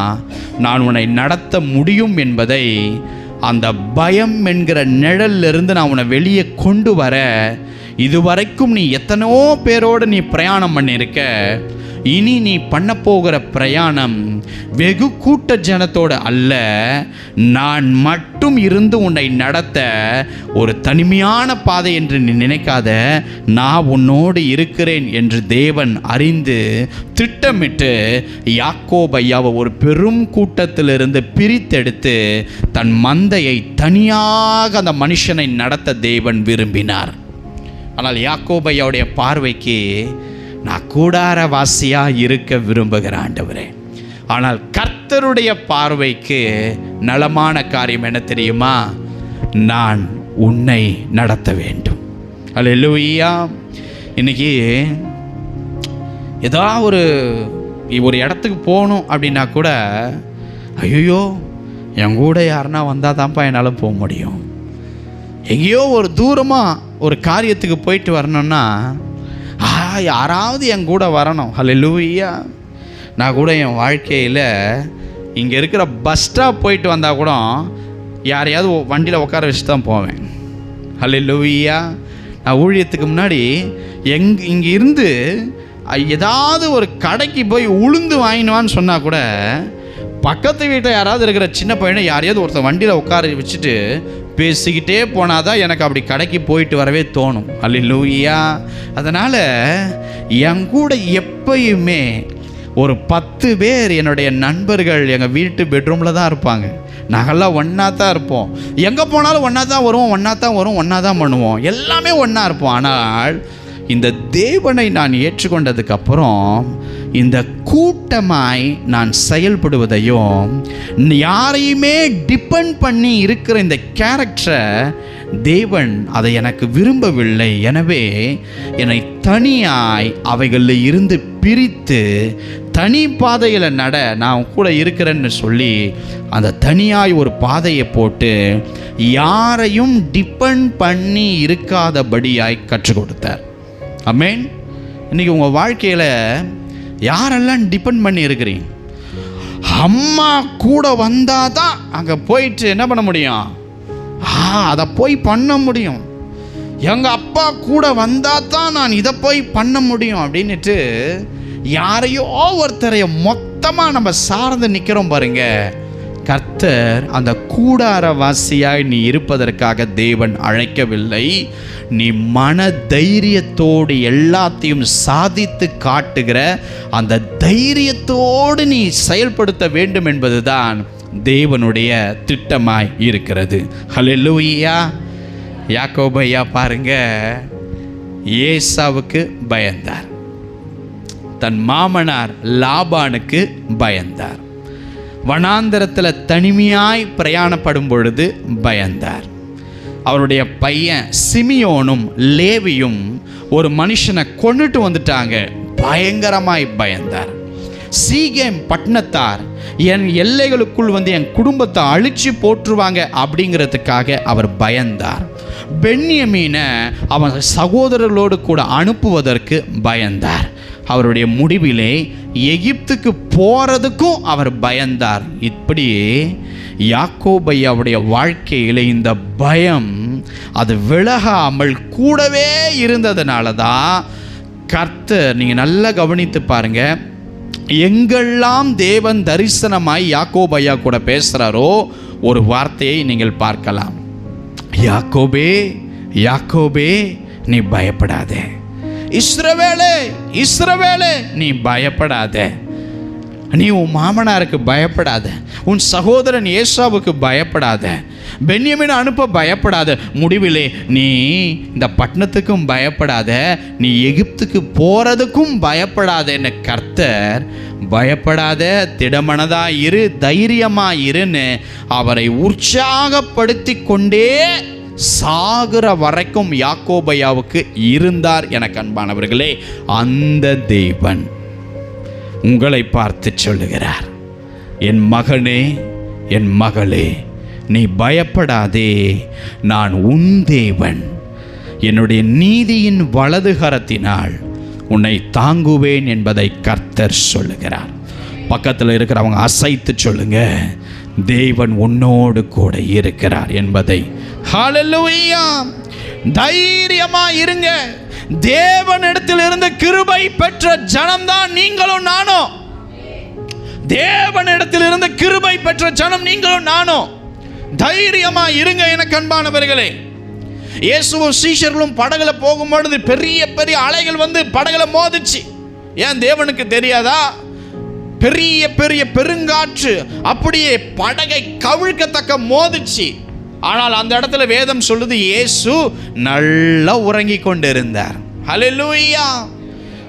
நான் உன்னை நடத்த முடியும் என்பதை, அந்த பயம் என்கிற நிழலிலிருந்து நான் உன்னை வெளியே கொண்டு வர, இதுவரைக்கும் நீ எத்தனையோ பேரோடு நீ பிரயாணம் பண்ணியிருக்க, இனி நீ பண்ண போகிற பிரயாணம் வெகு கூட்ட ஜனத்தோடு அல்ல, நான் மட்டும் இருந்து உன்னை நடத்த ஒரு தனிமையான பாதை என்று நீ நினைக்காத, நான் உன்னோடு இருக்கிறேன் என்று தேவன் அறிந்து திட்டமிட்டு யாக்கோபு ஐயாவை ஒரு பெரும் கூட்டத்திலிருந்து பிரித்தெடுத்து தன் மந்தையை தனியாக அந்த மனுஷனை நடத்த தேவன் விரும்பினார். ஆனால் யாக்கோபு ஐயாவுடைய பார்வைக்கு நான் கூடாரவாசியாக இருக்க விரும்புகிற ஆண்டவரே. ஆனால் கர்த்தருடைய பார்வைக்கு நலமான காரியம் என்ன தெரியுமா? நான் உன்னை நடத்த வேண்டும். அல்லேலூயா. இன்னைக்கு ஏதாவது ஒரு இடத்துக்கு போகணும் அப்படின்னா கூட, ஐயோ என் கூட யாருன்னா வந்தால் தான்ப்பா என்னால் போக முடியும். எங்கேயோ ஒரு தூரமாக ஒரு காரியத்துக்கு போயிட்டு வரணும்னா யாராவது என் கூட வரணும். ஹல்லேலூயா. நான் கூட என் வாழ்க்கையில் இங்கே இருக்கிற பஸ் ஸ்டாப் போயிட்டு வந்தால் கூட யாரையாவது வண்டியில் உட்கார வச்சு தான் போவேன். ஹல்லேலூயா. நான் ஊழியத்துக்கு முன்னாடி இங்கே இருந்து ஏதாவது ஒரு கடைக்கு போய் உளுந்து வாங்கினுவான்னு சொன்னால் கூட, பக்கத்து வீட்டில் யாராவது இருக்கிற சின்ன பையனை யாரையாவது ஒருத்தர் வண்டியில் உட்கார வச்சுட்டு பேசிக்கிட்டே போனால் தான் எனக்கு அப்படி கடைக்கு போயிட்டு வரவே தோணும். அல்லேலூயா. அதனால் என் கூட எப்பயுமே ஒரு 10 பேர் என்னுடைய நண்பர்கள் எங்கள் வீட்டு பெட்ரூமில் தான் இருப்பாங்க. நாங்கள்லாம் ஒன்றா தான் இருப்போம். எங்கே போனாலும் ஒன்றா தான் வருவோம், ஒன்றா தான் பண்ணுவோம், எல்லாமே ஒன்றா இருப்போம். ஆனால் இந்த தேவனை நான் ஏற்றுக்கொண்டதுக்கப்புறம் இந்த கூட்டமாய் நான் செயல்படுவதையும், யாரையுமே டிபெண்ட் பண்ணி இருக்கிற இந்த கேரக்டரை தேவன் அதை எனக்கு விரும்பவில்லை. எனவே என்னை தனியாய் அவைகளில் இருந்து பிரித்து தனி பாதையில் நட, நான் கூட இருக்கிறேன்னு சொல்லி அந்த தனியாய் ஒரு பாதையை போட்டு யாரையும் டிபெண்ட் பண்ணி இருக்காதபடியாய் கற்றுக் கொடுத்தார். ஆமென். இன்றைக்கி உங்கள் வாழ்க்கையில் யாரெல்லாம் டிபெண்ட் பண்ணி இருக்கிறீங்க? அம்மா கூட வந்தால் தான் அங்கே போயிட்டு என்ன பண்ண முடியும்? அதை போய் பண்ண முடியும். எங்கள் அப்பா கூட வந்தால் தான் நான் இதை போய் பண்ண முடியும் அப்படின்ட்டு யாரையோ ஒருத்தரைய மொத்தமாக நம்ம சார்ந்து நிற்கிறோம் பாருங்க. கர்த்தர் அந்த கூடாரவாசியாய் நீ இருப்பதற்காக தேவன் அழைக்கவில்லை. நீ மன தைரியத்தோடு எல்லாத்தையும் சாதித்து காட்டுகிற அந்த தைரியத்தோடு நீ செயல்படுத்த வேண்டும் என்பதுதான் தேவனுடைய திட்டமாய் இருக்கிறது. ஹல்லேலூயா. யாக்கோபு ஐயா பாருங்க, ஏசாவுக்கு பயந்தார், தன் மாமனார் லாபானுக்கு பயந்தார், வனாந்தரத்தில் தனிமையாய் பிரயாணப்படும் பொழுது பயந்தார். அவருடைய பையன் சிமியோனும் லேவியும் ஒரு மனுஷனை கொண்டுட்டு வந்துட்டாங்க பயங்கரமாய் பயந்தார். சீகேம் பட்டணத்தார் என் எல்லைகளுக்குள் வந்து என் குடும்பத்தை அழிச்சு போற்றுவாங்க அப்படிங்கிறதுக்காக அவர் பயந்தார். பென்யமீனை அவன் சகோதரர்களோடு கூட அனுப்புவதற்கு பயந்தார். அவருடைய முடிவிலே எகிப்துக்கு போறதுக்கும் அவர் பயந்தார். இப்படி யாக்கோபையாவுடைய வாழ்க்கையில் இந்த பயம் அது விலகாமல் கூடவே இருந்ததுனால தான் கர்த்தர், நீங்கள் நல்லா கவனித்து பாருங்க, எங்கெல்லாம் தேவன் தரிசனமாய் யாக்கோபையா கூட பேசுகிறாரோ ஒரு வார்த்தையை நீங்கள் பார்க்கலாம். யாக்கோபே யாக்கோபே நீ பயப்படாதே, இஸ்ரவேலே இஸ்ரவேலே நீ பயப்படாதே, நீ உன் மாமனாருக்கு பயப்படாத, உன் சகோதரன் ஏசாவுக்கு பயப்படாத, பென்யமீனை அனுப்ப பயப்படாத, முடிவிலே நீ இந்த பட்டணத்துக்கும் பயப்படாத, நீ எகிப்துக்கு போறதுக்கும் பயப்படாதன்னு கர்த்தர் பயப்படாத, திடமனதா இரு, தைரியமா இருன்னு அவரை உற்சாகப்படுத்தி கொண்டே சாகுற வரைக்கும் யாக்கோபையாவுக்கு இருந்தார். எனக்கு அன்பானவர்களே, அந்த தேவன் உங்களை பார்த்து சொல்லுகிறார், என் மகனே என் மகளே நீ பயப்படாதே, நான் உன் தேவன், என்னுடைய நீதியின் வலது கரத்தினால் உன்னை தாங்குவேன் என்பதை கர்த்தர் சொல்லுகிறார். பக்கத்தில் இருக்கிறவங்க அசைத்து சொல்லுங்க, தேவன் உன்னோடு கூட இருக்கிறார் என்பதை. ஹல்லேலூயா! தைரியமா இருங்க. தேவனிடத்தில் இருந்து கிருபை பெற்ற ஜனம்தான் நீங்களும் நானும். தேவனிடத்தில் இருந்து கிருபை பெற்ற ஜனம் நீங்களும் நானும். தைரியமா இருங்க எனக்கு அன்பானவர்களே. இயேசுவும் சீஷர்களும் படகுல போகும்பொழுது பெரிய பெரிய அலைகள் வந்து படகுல மோதிச்சு. ஏன் தேவனுக்கு தெரியாதா? பெரிய பெரிய பெருங்காற்று அப்படியே படகை கவிழ்க்கத்தக்க மோதிச்சு. ஆனால் அந்த இடத்துல வேதம் சொல்லுது, இயேசு நல்லா உறங்கி கொண்டிருந்தார். ஹல்லேலூயா!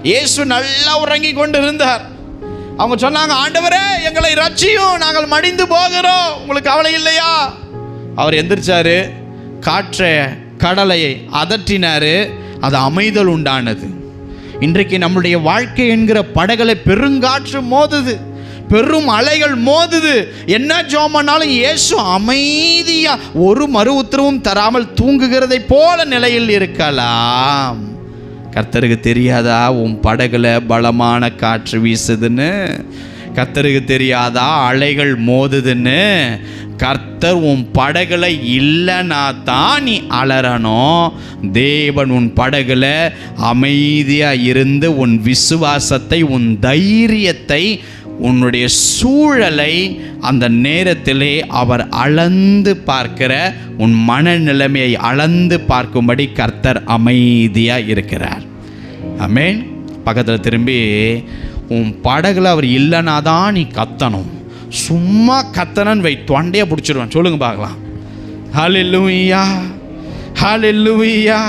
இயேசு நல்லா உறங்கி கொண்டிருந்தார். அவங்க சொன்னாங்க, ஆண்டவரே எங்களை ரட்சியும், நாங்கள் மடிந்து போகிறோம், உங்களுக்கு கவலை இல்லையா? அவர் எந்திரிச்சாரு, காற்றை கடலையை அதற்றினாரு, அது அமைதல் உண்டானது. இன்றைக்கு நம்முடைய வாழ்க்கை என்கிற படகளை பெருங்காற்று மோதுது, பெரும் அலைகள் மோதுது. என்ன ஜோமனாலும் இயேசு அமைதியா ஒரு மறு உத்தரவும் தராமல் தூங்குகிறதை போல நிலையில் இருக்கலாம். கர்த்தருக்கு தெரியாதா உன் படகுல பலமான காற்று வீசுதுன்னு? கர்த்தருக்கு தெரியாதா அலைகள் மோதுதுன்னு? கர்த்தர் உன் படகுல இல்லைனா தான் நீ அலறணும். தேவன் உன் படகுல அமைதியா இருந்து உன் விசுவாசத்தை, உன் தைரியத்தை, உன்னுடைய சூழலை அந்த நேரத்திலே அவர் அளந்து பார்க்கிற, உன் மனநிலைமையை அளந்து பார்க்கும்படி கர்த்தர் அமைதியாக இருக்கிறார். ஆமென். பக்கத்தில் திரும்பி, உன் படகுல அவர் இல்லைனா தான் நீ கத்தணும். சும்மா கத்தனன்னு வை, தொண்டையை பிடிச்சிடுவேன். சொல்லுங்க பார்க்கலாம். ஹல்லேலூயா ஹல்லேலூயா.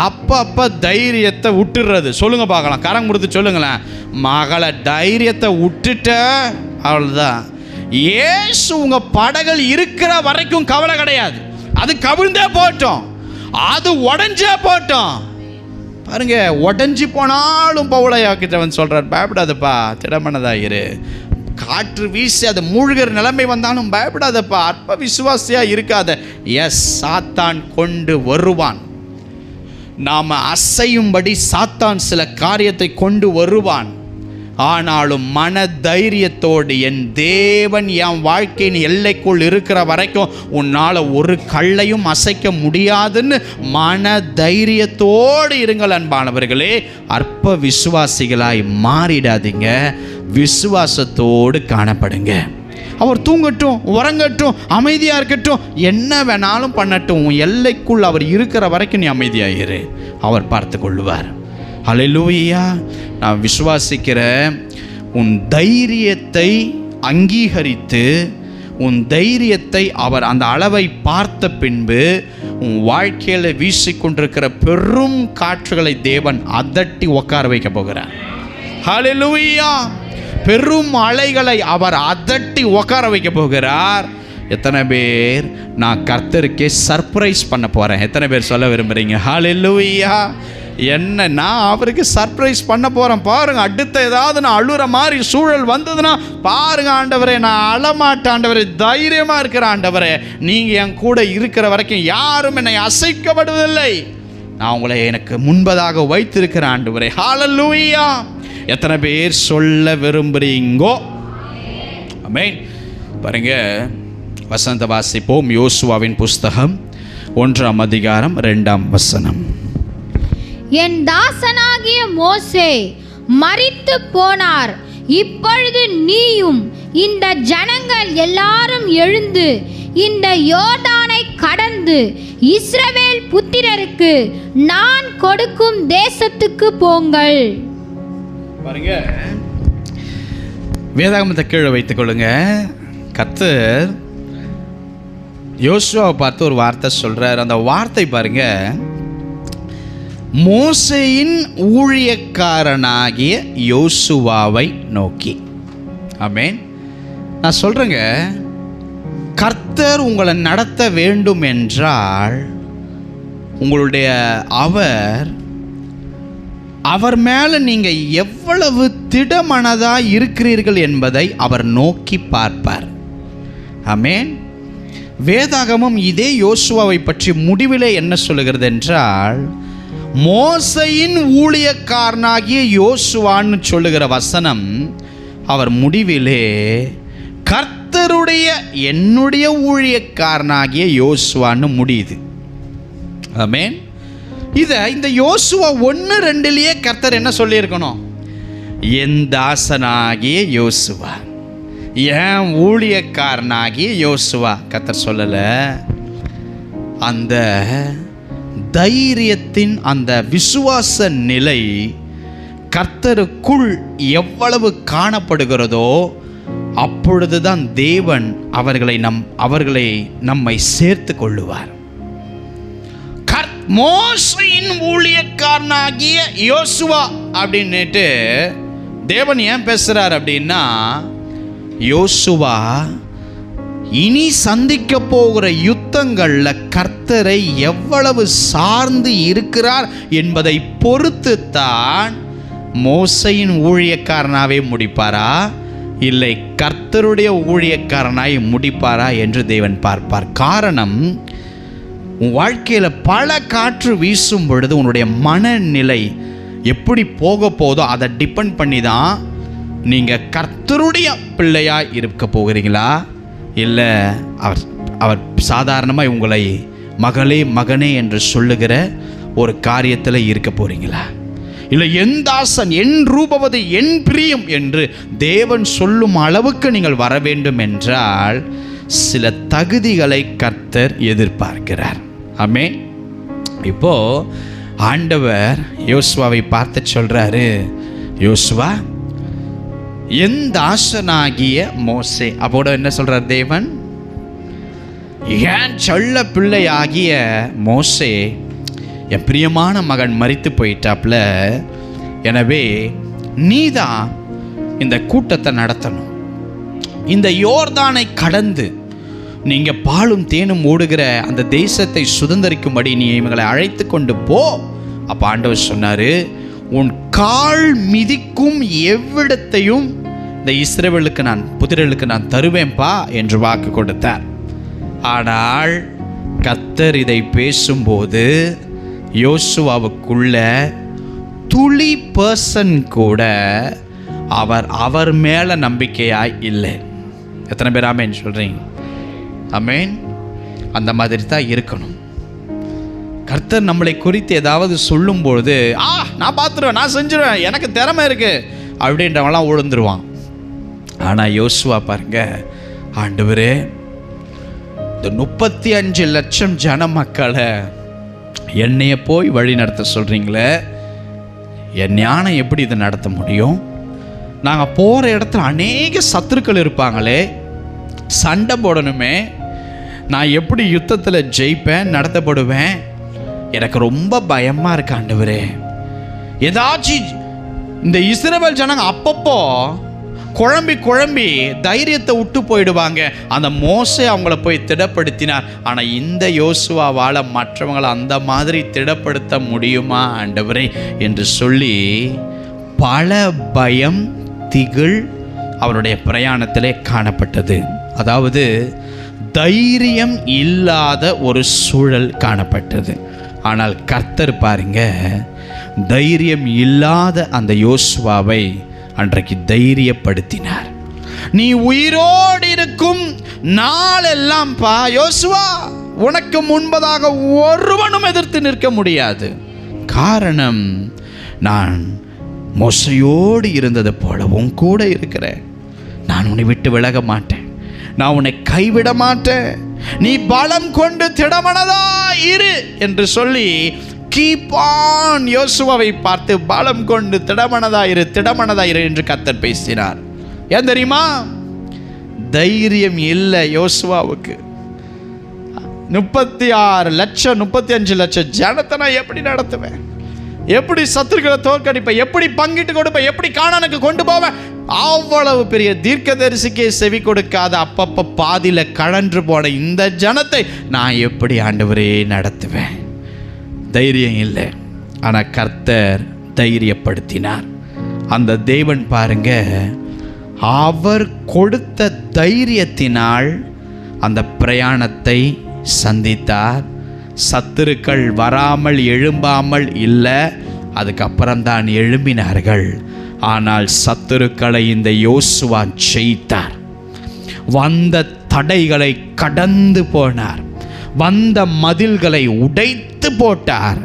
அப்பப்போ தைரியத்தை விட்டுடுறது. சொல்லுங்க பார்க்கலாம், கரம் கொடுத்து சொல்லுங்களேன். மகளை தைரியத்தை விட்டுட்ட, அவ்வளோதான். ஏசு உங்க படகள் இருக்கிற வரைக்கும் கவலை கிடையாது. அது கவிழ்ந்தே போட்டோம், அது உடஞ்சே போட்டோம். பாருங்க, உடஞ்சி போனாலும் பவுலையாக்கிட்டவன் சொல்றார், பயப்படாதப்பா, திடமனதா இரு. காற்று வீசி அது மூழ்கிற நிலைமை வந்தாலும் பயப்படாதப்பா, அற்ப விசுவாசியா இருக்காத. எஸ், சாத்தான் கொண்டு வருவான். நாம் அசையும்படி சாத்தான் சில காரியத்தை கொண்டு வருவான். ஆனாலும் மன தைரியத்தோடு, என் தேவன் என் வாழ்க்கையின் எல்லைக்குள் இருக்கிற வரைக்கும் உன்னால் ஒரு கல்லையும் அசைக்க முடியாதுன்னு மன தைரியத்தோடு இருங்கள் அன்பானவர்களே. அற்ப விசுவாசிகளாய் மாறிடாதீங்க, விசுவாசத்தோடு காணப்படுங்க. அவர் தூங்கட்டும், உறங்கட்டும், அமைதியாக இருக்கட்டும், என்ன வேணாலும் பண்ணட்டும், உன் எல்லைக்குள் அவர் இருக்கிற வரைக்கும் நீ அமைதியாயிரு, அவர் பார்த்து கொள்ளுவார். ஹல்லேலூயா. நான் விசுவாசிக்கிறேன், உன் தைரியத்தை அங்கீகரித்து, உன் தைரியத்தை அவர் அந்த அளவை பார்த்த பின்பு உன் வாழ்க்கையில் வீசிக்கொண்டிருக்கிற பெரும் காற்றுகளை தேவன் அதட்டி உட்கார வைக்க போகிறார். ஹல்லேலூயா. பெரும் அலைகளை அவர் அதட்டி உட்கார வைக்க போகிறார். எத்தனை பேர் நான் கர்த்தருக்கே சர்ப்ரைஸ் பண்ண போகிறேன்? எத்தனை பேர் சொல்ல விரும்புகிறீங்க? ஹல்லேலூயா. என்ன நான் அவருக்கு சர்ப்ரைஸ் பண்ண போகிறேன் பாருங்க. அடுத்த ஏதாவது நான் அழுகிற மாதிரி சூழல் வந்ததுன்னா பாருங்க ஆண்டவரே, நான் அழமாட்டேன் ஆண்டவரே, தைரியமாக இருக்கிற ஆண்டவரே, நீங்கள் என் கூட இருக்கிற வரைக்கும் யாரும் என்னை அசைக்கப்படுவதில்லை, நான் உங்களை எனக்கு முன்பதாக வைத்திருக்கிற ஆண்டவரே. ஹல்லேலூயா. எத்தனை பேர் சொல்ல விரும்புறீங்கோ? ஆமென். பாருங்க, வசனத்தை வாசிப்போம். யோசுவாவின் புஸ்தகம் 1ஆம் அதிகாரம் 2ஆம் வசனம். என் தாசனாகிய மோசே மரித்து போனார், இப்பொழுது நீயும் இந்த ஜனங்கள் எல்லாரும் எழுந்து இந்த யோர்தானை கடந்து இஸ்ரவேல் புத்திரருக்கு நான் கொடுக்கும் தேசத்துக்கு போங்கள். பாருங்க, வேதாகமத்தை கீழே வைத்துக் கொள்ளுங்க. கர்த்தர் யோசுவாவை பார்த்து ஒரு வார்த்தை சொல்றார். அந்த வார்த்தை பாருங்க, மோசேயின் ஊழியக்காரனாகிய யோசுவாவை நோக்கி. ஆமென். நான் சொல்றேங்க, கர்த்தர் உங்களை நடத்த வேண்டும் என்றால் உங்களுடைய அவர் மேலே நீங்கள் எவ்வளவு திடமனதாக இருக்கிறீர்கள் என்பதை அவர் நோக்கி பார்ப்பார். ஆமென். வேதாகமம் இதே யோசுவாவை பற்றி முடிவிலே என்ன சொல்லுகிறது என்றால், மோசையின் ஊழியக்காரனாகிய யோசுவான்னு சொல்லுகிற வசனம் அவர் முடிவிலே கர்த்தருடைய என்னுடைய ஊழியக்காரனாகிய யோசுவான்னு முடியுது. ஆமென். இந்த யோசுவா 1:2 கர்த்தர் என்ன சொல்லியிருக்கணும்? என் தாசனாகிய யோசுவா, என் ஊழியக்காரனாகிய யோசுவா. கர்த்தர் சொல்லலை. அந்த தைரியத்தின் அந்த விசுவாச நிலை கர்த்தருக்குள் எவ்வளவு காணப்படுகிறதோ அப்பொழுதுதான் தேவன் அவர்களை நம்மை சேர்த்து கொள்ளுவார். மோசையின் ஊழியக்காரனாகிய யோசுவா அப்படின்னுட்டு தேவன் ஏன் பேசுறார் அப்படின்னா, யோசுவா இனி சந்திக்க போகிற யுத்தங்கள்ல கர்த்தரை எவ்வளவு சார்ந்து இருக்கிறார் என்பதை பொறுத்து தான் மோசையின் ஊழியக்காரனாவே முடிப்பாரா இல்லை கர்த்தருடைய ஊழியக்காரனாய் முடிப்பாரா என்று தேவன் பார்ப்பார். காரணம், உன் வாழ்க்கையில் பல காற்று வீசும் பொழுது உன்னுடைய மனநிலை எப்படி போக போதோ அதை டிபெண்ட் பண்ணி தான் நீங்கள் கர்த்தருடைய பிள்ளையாக இருக்க போகிறீங்களா இல்லை அவர் சாதாரணமாக உங்களை மகளே மகனே என்று சொல்லுகிற ஒரு காரியத்தில் இருக்க போகிறீங்களா, இல்லை என் தாசன் என் ரூபவது என் பிரியம் என்று தேவன் சொல்லும் அளவுக்கு நீங்கள் வர வேண்டும் என்றால் சில தகுதிகளை கர்த்தர் எதிர்பார்க்கிறார். ஆமென். இப்போ ஆண்டவர் யோசுவாவை பார்த்து சொல்றாரு, யோசுவா என் தாசனாகிய மோசே. அப்போட என்ன சொல்றார் தேவன்? என் செல்ல பிள்ளையாகிய மோசே, என் பிரியமான மகன் மரித்து போயிட்டாப்ல, எனவே நீதான் இந்த கூட்டத்தை நடத்தணும். இந்த யோர்தானை கடந்து நீங்கள் பாலும் தேனும் ஓடுகிற அந்த தேசத்தை சுதந்தரிக்கும்படி நீ இவங்களை அழைத்து கொண்டு போ. அப்போ ஆண்டவர் சொன்னார், உன் கால் மிதிக்கும் எவ்விடத்தையும் இந்த இஸ்ரவேலுக்கு புத்திரர்களுக்கு நான் தருவேன்பா என்று வாக்கு கொடுத்தார். ஆனால் கர்த்தர் இதை பேசும்போது யோசுவாவுக்குள்ள துளி பர்சன் கூட அவர் மேலே நம்பிக்கையாய் இல்லை. எத்தனை பேர் ஆமேன் சொல்கிறீங்க? ஆமேன். அந்த மாதிரி தான் இருக்கணும். கர்த்தர் நம்மளை குறித்து ஏதாவது சொல்லும்பொழுது நான் பார்த்துருவேன், நான் செஞ்சுருவேன், எனக்கு திறமை இருக்குது அப்படின்றவங்களாம் உழுந்துருவான். ஆனால் யோசுவா பாருங்க, ஆண்டவரே இந்த 35 லட்சம் ஜன மக்களை என்னைய போய் வழி நடத்த சொல்கிறீங்களே, என் ஞானம் எப்படி இதை நடத்த முடியும்? நாங்கள் போகிற இடத்துல அநேக சத்துருக்கள் இருப்பாங்களே, சண்டை போடணுமே, நான் எப்படி யுத்தத்தில் ஜெயிப்பேன், நடத்தப்படுவேன்? எனக்கு ரொம்ப பயமாக இருக்கு ஆண்டவரே. ஏதாச்சும் இந்த இஸ்ரவேல் ஜனங்க அப்பப்போ குழம்பி குழம்பி தைரியத்தை விட்டு போயிடுவாங்க. அந்த மோசே அவங்கள போய் திடப்படுத்தினார். ஆனால் இந்த யோசுவாவால் மற்றவங்களை அந்த மாதிரி திடப்படுத்த முடியுமா ஆண்டவரே என்று சொல்லி பல பயம், திகில் அவருடைய பிரயாணத்திலே காணப்பட்டது. அதாவது தைரியம் இல்லாத ஒரு சூழல் காணப்பட்டது. ஆனால் கர்த்தர் பாருங்க, தைரியம் இல்லாத அந்த யோசுவாவை அன்றைக்கு தைரியப்படுத்தினார். நீ உயிரோடு இருக்கும் நாளெல்லாம் யோசுவா, உனக்கு முன்பதாக ஒருவனும் எதிர்த்து நிற்க முடியாது. காரணம், நான் மோசையோடு இருந்தது போல உன் கூட இருக்கிறேன். நான் உன்னை விட்டு விலக மாட்டேன். நான் உன்னை கைவிட மாட்டேன். நீ பலம் கொண்டு திடமனதா இரு என்று சொல்லி கீப் ஆன், யோசுவாவை பார்த்து பலம் கொண்டு திடமனதாயிரு என்று கர்த்தர் பேசினார். ஏன் தெரியுமா? தைரியம் இல்லை யோசுவாவுக்கு. 36 லட்சம் 35 லட்சம் ஜனத்தை நான் எப்படி நடத்துவேன்? எப்படி சத்துருக்களை தோற்கடிப்பேன்? எப்படி பங்கிட்டு கொடுப்பேன்? எப்படி கானானுக்கு கொண்டு போவேன்? அவ்வளவு பெரிய தீர்க்கதரிசிக்கே செவி கொடுக்காத, அப்பப்ப பாதியில கழன்று போன இந்த ஜனத்தை நான் எப்படி ஆண்டவரே நடத்துவேன்? தைரியம் இல்லை. ஆனால் கர்த்தர் தைரியப்படுத்தினார். அந்த தேவன் பாருங்க, அவர் கொடுத்த தைரியத்தினால் அந்த பிரயாணத்தை சந்தித்தார். சத்துருக்கள் வராமல் எழும்பாமல் இல்லை, அதுக்கப்புறம்தான் எழும்பினார்கள். ஆனால் சத்துருக்களை இந்த யோசுவா ஜெயித்தார். வந்த தடைகளை கடந்து போனார். வந்த மதில்களை உடைத்து போட்டார்.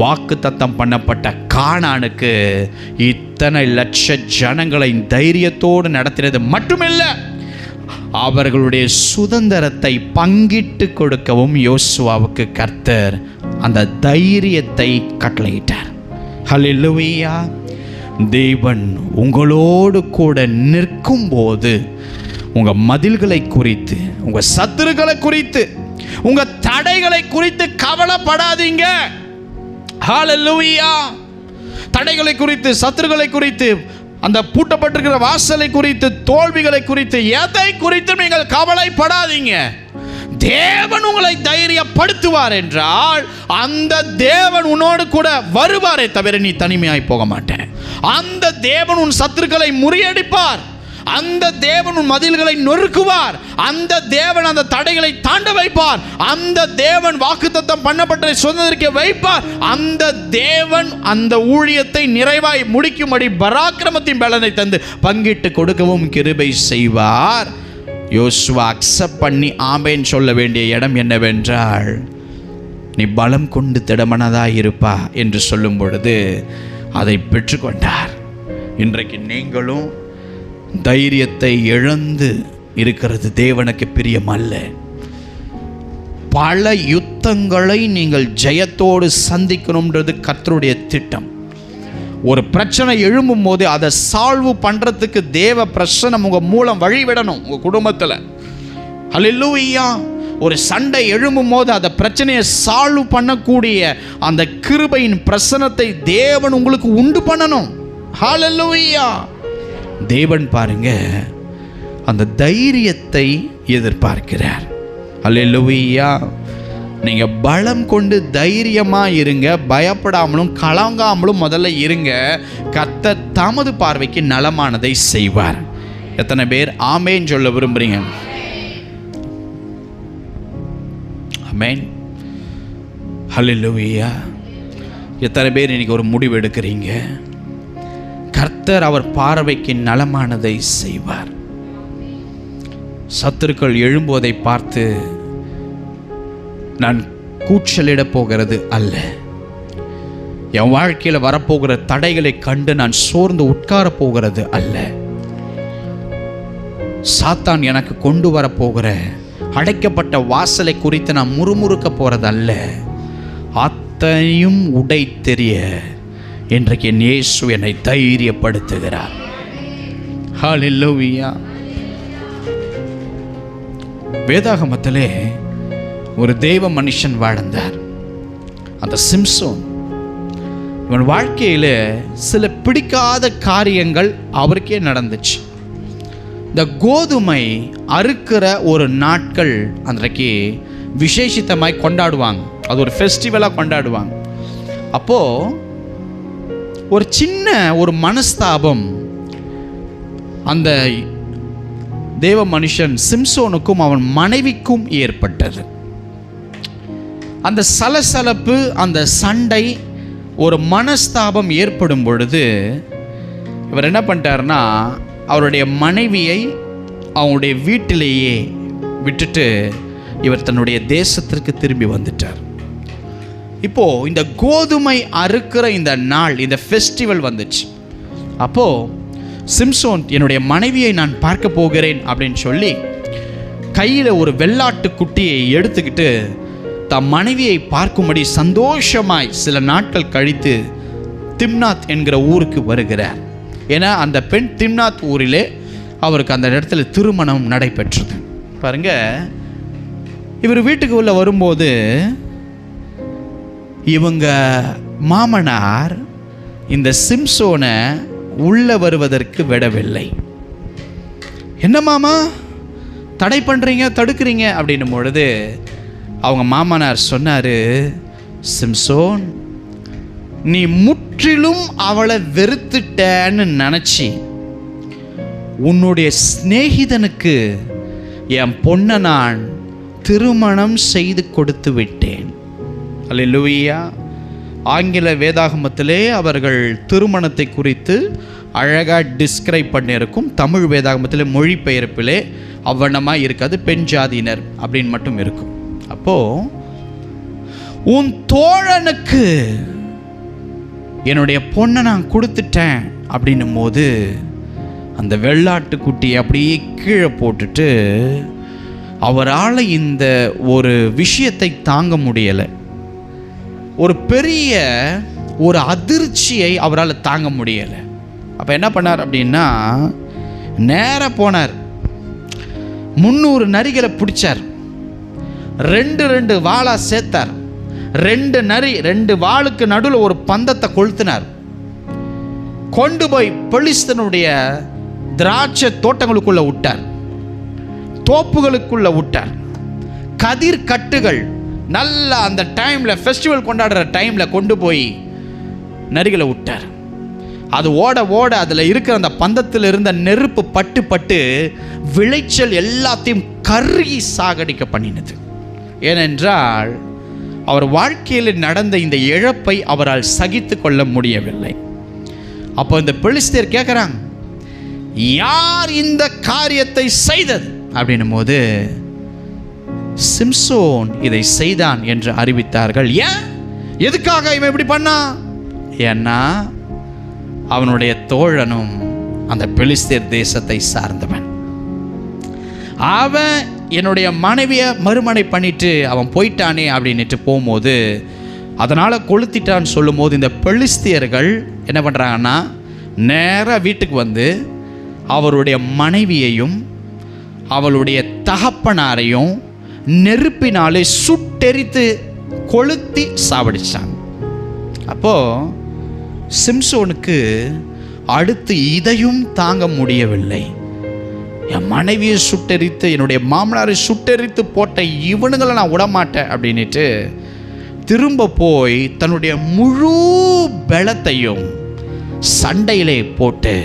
வாக்குத்தத்தம் பண்ணப்பட்ட கானானுக்கு இத்தனை லட்ச ஜனங்களை தைரியத்தோடு நடத்தினது மட்டுமில்லை, அவர்களுடைய சுதந்திரத்தை பங்கிட்டு கொடுக்கவும் யோசுவாவுக்கு கர்த்தர் அந்த தைரியத்தை கட்டளையிட்டார். ஹல்லேலூயா! தேவன் உங்களோடு கூட நிற்கும் போது உங்கள் மதில்களை குறித்து, உங்கள் சத்துருக்களை குறித்து, உங்கள் தடைகளை குறித்து கவலைப்படாதீங்க. ஹல்லேலூயா! தடைகளை குறித்து, சத்துருக்களை குறித்து, அந்த பூட்டப்பட்டிருக்கிற வாசலை குறித்து, தோல்விகளை குறித்து, எதை குறித்து நீங்கள் கவலைப்படாதீங்க. தேவன் உங்களை தைரியப்படுத்துவார் என்றால் அந்த தேவன் உன்னோடு கூட வருவாரே தவிர நீ தனிமையாய் போக மாட்டேன். அந்த தேவன் உன் சத்துருக்களை முறியடிப்பார். அந்த தேவன் உன் மதில்களை நொறுக்குவார். அந்த தேவன் அந்த தடைகளை தாண்ட வைப்பார். அந்த தேவன் வாக்குத்தத்தம் பண்ணப்பட்டதை சுதந்திரிக்க வைப்பார். அந்த தேவன் அந்த ஊழியத்தை நிறைவாய் முடிக்கும்படி பராக்கிரமத்தின் பலனை தந்து பங்கிட்டு கொடுக்கவும் கிருபை செய்வார். யோசுவா அக்செப்ட் பண்ணி ஆமேன் சொல்ல வேண்டிய இடம் என்னவென்றால், நீ பலம் கொண்டு திடமனதாய் இருப்பா என்று சொல்லும் பொழுது அதை பெற்றுக்கொண்டார். இன்றைக்கு நீங்களும் தைரியத்தை இழந்து இருக்கிறது தேவனுக்கு பிரியமல்ல. பல யுத்தங்களை நீங்கள் ஜெயத்தோடு சந்திக்கணும்ன்றது கர்த்தருடைய திட்டம். ஒரு பிரச்சனை எழும்பும் போது அதை சால்வ் பண்ணுறதுக்கு தேவ பிரசனம் உங்கள் மூலம் வழிவிடணும். உங்கள் குடும்பத்தில் ஹல்லேலூயா! ஒரு சண்டை எழும்பும் போது அந்த பிரச்சனையை சால்வ் பண்ணக்கூடிய அந்த கிருபையின் பிரசனத்தை தேவன் உங்களுக்கு உண்டு பண்ணணும். ஹல்லேலூயா! தேவன் பாருங்க அந்த தைரியத்தை எதிர்பார்க்கிறார். ஹல்லேலூயா! நீங்க பலம் கொண்டு தைரியமா இருங்க, பயப்படாமலும் கலங்காமலும் முதல்ல இருங்க. கர்த்தர் தமது பார்வைக்கு நலமானதை செய்வார். எத்தனை பேர் ஆமேன் சொல்ல விரும்புறீங்க? ஆமேன். ஹல்லேலூயா! எத்தனை பேர் இன்னைக்கு ஒரு முடிவு எடுக்கிறீங்க? கர்த்தர் அவர் பார்வைக்கு நலமானதை செய்வார். சத்துருக்கள் எழும்போதை பார்த்து நான் கூச்சலிட போகிறது அல்ல. என் வாழ்க்கையில் வரப்போகிற தடைகளை கண்டு நான் சோர்ந்து உட்கார போகிறது அல்ல. சாத்தான் எனக்கு கொண்டு வரப்போகிற அடைக்கப்பட்ட வாசலை குறித்து நான் முறுமுறுக்க போறது அல்ல. அத்தனையும் உடை தெரிய இன்றைக்கு என் இயேசு என்னை தைரியப்படுத்துகிறார். ஹல்லேலூயா! வேதாகமத்திலே ஒரு தெய்வ மனுஷன் வாழ்ந்தார். அந்த சிம்சோன். இவன் வாழ்க்கையில் சில பிடிக்காத காரியங்கள் அவருக்கே நடந்துச்சு. இந்த கோதுமை அறுக்கிற ஒரு நாட்கள் அன்றைக்கு விசேஷித்தமாய் கொண்டாடுவாங்க. அது ஒரு ஃபெஸ்டிவலாக கொண்டாடுவாங்க. அப்போது ஒரு சின்ன ஒரு மனஸ்தாபம் அந்த தேவ மனுஷன் சிம்சோனுக்கும் அவன் மனைவிக்கும் ஏற்பட்டது. அந்த சலசலப்பு, அந்த சண்டை, ஒரு மனஸ்தாபம் ஏற்படும் பொழுது இவர் என்ன பண்ணிட்டாருன்னா, அவருடைய மனைவியை அவங்களுடைய வீட்டிலேயே விட்டுட்டு இவர் தன்னுடைய தேசத்திற்கு திரும்பி வந்துட்டார். இப்போது இந்த கோதுமை அறுக்கிற இந்த நாள், இந்த ஃபெஸ்டிவல் வந்துச்சு. அப்போது சிம்சோன் என்னுடைய மனைவியை நான் பார்க்க போகிறேன் அப்படின்னு சொல்லி கையில் ஒரு வெள்ளாட்டு குட்டியை எடுத்துக்கிட்டு தம் மனைவியை பார்க்கும்படி சந்தோஷமாய் சில நாட்கள் கழித்து திம்னாத் என்கிற ஊருக்கு வருகிறார். ஏன்னா அந்த பெண் திம்னாத் ஊரிலே அவருக்கு அந்த இடத்துல திருமணம் நடைபெற்றது. பாருங்க, இவர் வீட்டுக்கு உள்ள வரும்போது இவங்க மாமனார் இந்த சிம்சோனை உள்ள வருவதற்கு விடவில்லை. என்ன மாமா தடை பண்ணுறீங்க, தடுக்கிறீங்க அப்படின்னும் பொழுது அவங்க மாமனார் சொன்னார், சிம்சோன், நீ முற்றிலும் அவளை வெறுத்துட்டேன்னு நினச்சி உன்னுடைய சிநேகிதனுக்கு என் பொண்ணை நான் திருமணம் செய்து கொடுத்து விட்டேன். அல்லேலூயா. ஆங்கில வேதாகமத்திலே அவர்கள் திருமணத்தை குறித்து அழகாக டிஸ்கிரைப் பண்ணியிருக்கும். தமிழ் வேதாகமத்திலே மொழிபெயர்ப்பிலே அவ்வண்ணமாக இருக்காது, பெண் ஜாதியினர் அப்படின்னு மட்டும் இருக்கும். அப்போது உன் தோழனுக்கு என்னுடைய பொண்ணை நான் கொடுத்துட்டேன் அப்படின்னும் போது அந்த வெள்ளாட்டுக்குட்டியை அப்படியே கீழே போட்டுட்டு அவரால் இந்த ஒரு விஷயத்தை தாங்க முடியலை. ஒரு பெரிய ஒரு அதிர்ச்சியை அவரால் தாங்க முடியலை. அப்போ என்ன பண்ணார் அப்படின்னா, நேராக போனார், 300 நரிகளை பிடிச்சார், 2 வாளா சேர்த்தார், 2 வாளுக்கு நடுவில் ஒரு பந்தத்தை கொளுத்தினார், கொண்டு போய் பெலிஸ்தனுடைய திராட்சை தோட்டங்களுக்குள்ள விட்டார், தோப்புகளுக்குள்ள விட்டார். கதிர் கட்டுகள் நல்லா அந்த டைமில் ஃபெஸ்டிவல் கொண்டாடுற டைமில் கொண்டு போய் நரிகளை விட்டார். அது ஓட ஓட அதில் இருக்கிற அந்த பந்தத்தில் இருந்த நெருப்பு பட்டு பட்டு விளைச்சல் எல்லாத்தையும் கருகி சாகடிக்க பண்ணினது. ஏனென்றால் அவர் வாழ்க்கையில் நடந்த இந்த இழப்பை அவரால் சகித்து கொள்ள முடியவில்லை. அப்போ இந்த பெலிஸ்தர் கேட்குறாங்க, யார் இந்த காரியத்தை செய்தது அப்படின்னும் போது சிம்சோன் இதை செய்தான் என்று அறிவித்தார்கள். ஏன், எதுக்காக இவன் இப்படி பண்ணா? ஏன்னா அவனுடைய தோழனும் அந்த பெலிஸ்தர் தேசத்தை சார்ந்தவன். அவன் என்னுடைய மனைவியை மறுமணை பண்ணிட்டு அவன் போயிட்டானே அப்படின்ட்டு போகும்போது அதனால் கொளுத்திட்டான்னு சொல்லும் போது இந்த பெலிஸ்தியர்கள் என்ன பண்ணுறாங்கன்னா, நேராக வீட்டுக்கு வந்து அவருடைய மனைவியையும் அவளுடைய தகப்பனாரையும் நெருப்பினாலே சுட்டெரித்து கொளுத்தி சாவடிச்சாங்க. அப்போது சிம்சோனுக்கு அடுத்து இதையும் தாங்க முடியவில்லை. என் மனைவியை சுட்டெரித்து என்னுடைய மாமனாரை சுட்டெரித்து போட்ட இவனுங்களை நான் விடமாட்டேன் அப்படின்ட்டு திரும்ப போய் தன்னுடைய முழு பலத்தையும் சண்டையிலே போட்டு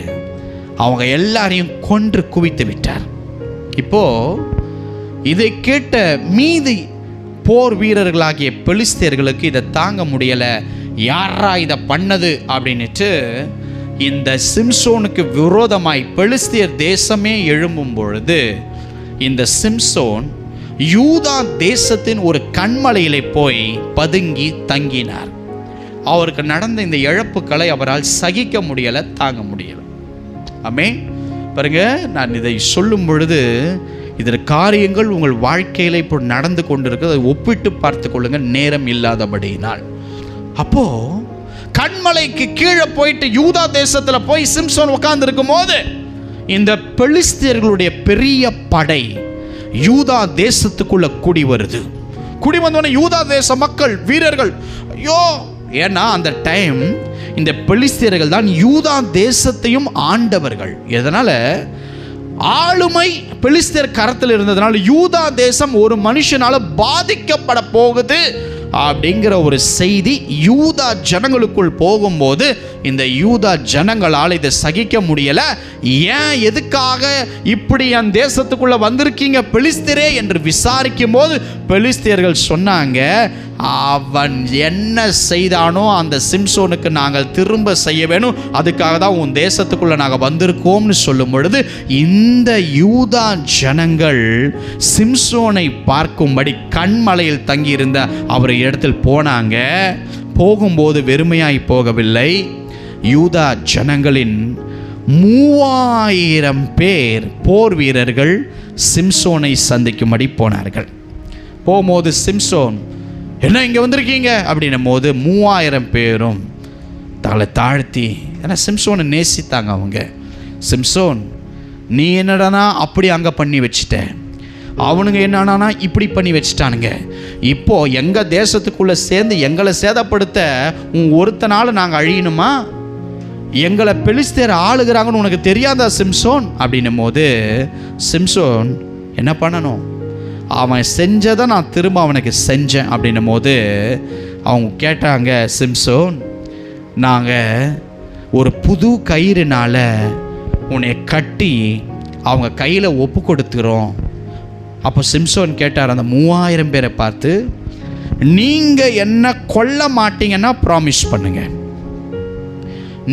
அவங்க எல்லாரையும் கொன்று குவித்து விட்டார். இப்போது இதை கேட்ட மீதி போர் வீரர்களாகிய பெலிஸ்தியர்களுக்கு இதை தாங்க முடியலை. யாரா இதை பண்ணது அப்படின்ட்டு இந்த சிம்சோனுக்கு விரோதமாய் பெலிஸ்தியர் தேசமே எழும்பும் பொழுது இந்த சிம்சோன் யூதா தேசத்தின் ஒரு கண்மலையிலே போய் பதுங்கி தங்கினார். அவருக்கு நடந்த இந்த இழப்புகளை அவரால் சகிக்க முடியலை, தாங்க முடியலை. ஆமென். பாருங்க, நான் இதை சொல்லும் பொழுது இதில் காரியங்கள் உங்கள் வாழ்க்கையில் இப்போ நடந்து கொண்டிருக்கு, அதை ஒப்பிட்டு பார்த்து கொள்ளுங்க, நேரம் இல்லாதபடியினால். அப்போ கண்மலைக்கு கீழே போயிட்டு யூதா தேசத்தில் போய் சிம்சோன் உட்கார்ந்து இருக்கும் போது இந்த பெலிஸ்தியர்களுடைய பெரிய படை யூதா தேசத்துக்குள்ள குடி வருது. குடி வந்தோடனே யூதா தேச மக்கள் வீரர்கள் ஐயோ, ஏன்னா அந்த டைம் இந்த பெலிஸ்தியர்கள் தான் யூதா தேசத்தையும் ஆண்டவர்கள். எதனால ஆளுமை பெலிஸ்தர் கரத்தில் இருந்ததுனால யூதா தேசம் ஒரு மனுஷனால பாதிக்கப்பட போகுது அப்படிங்கிற ஒரு செய்தி யூதா ஜனங்களுக்குள் போகும்போது இந்த யூதா ஜனங்களால் இதை சகிக்க முடியல. ஏன், எதுக்காக இப்படி என் தேசத்துக்குள்ள வந்திருக்கீங்க பெலிஸ்தரே என்று விசாரிக்கும் போது பெலிஸ்தியர்கள் சொன்னாங்க, அவன் என்ன செய்தானோ அந்த சிம்சோனுக்கு நாங்கள் திரும்ப செய்ய வேணும், அதுக்காக தான் உன் தேசத்துக்குள்ள நாங்கள் வந்திருக்கோம்னு சொல்லும் பொழுது இந்த யூதா ஜனங்கள் சிம்சோனை பார்க்கும்படி கண்மலையில் தங்கியிருந்த அவர் இடத்தில் போனாங்க. போகும்போது வெறுமையாய் போகவில்லை. யூதா ஜனங்களின் 3000 பேர் போர் வீரர்கள் சிம்சோனை சந்திக்கும்படி போனார்கள். போகும்போது சிம்சோன், என்ன இங்கே வந்திருக்கீங்க அப்படின்னும் போது 3000 பேரும் தலை தாழ்த்தி, ஏன்னா சிம்சோனை நேசித்தாங்க அவங்க. சிம்சோன், நீ என்னடானா அப்படி அங்கே பண்ணி வச்சுட்ட, அவனுங்க என்னன்னா இப்படி பண்ணி வச்சுட்டானுங்க, இப்போ எங்கள் தேசத்துக்குள்ளே சேர்ந்து எங்களை சேதப்படுத்த உன் ஒருத்தனால நாங்கள் அழியணுமா? எங்களை பெலிஸ்தர் ஆளுகிறாங்கன்னு உனக்கு தெரியாதா சிம்சோன் அப்படின்னும் போது சிம்சோன் என்ன பண்ணணும், அவன் செஞ்சதை நான் திரும்ப அவனுக்கு செஞ்சேன் அப்படின்னும் போது அவங்க கேட்டாங்க, சிம்சோன், நாங்கள் ஒரு புது கயிறுனால உன்னை கட்டி அவங்க கையில் ஒப்பு கொடுத்துறோம். அப்போ சிம்சோன் கேட்டார் அந்த 3000 பேரை பார்த்து, நீங்கள் என்ன கொல்ல மாட்டீங்கன்னா ப்ராமிஸ் பண்ணுங்க,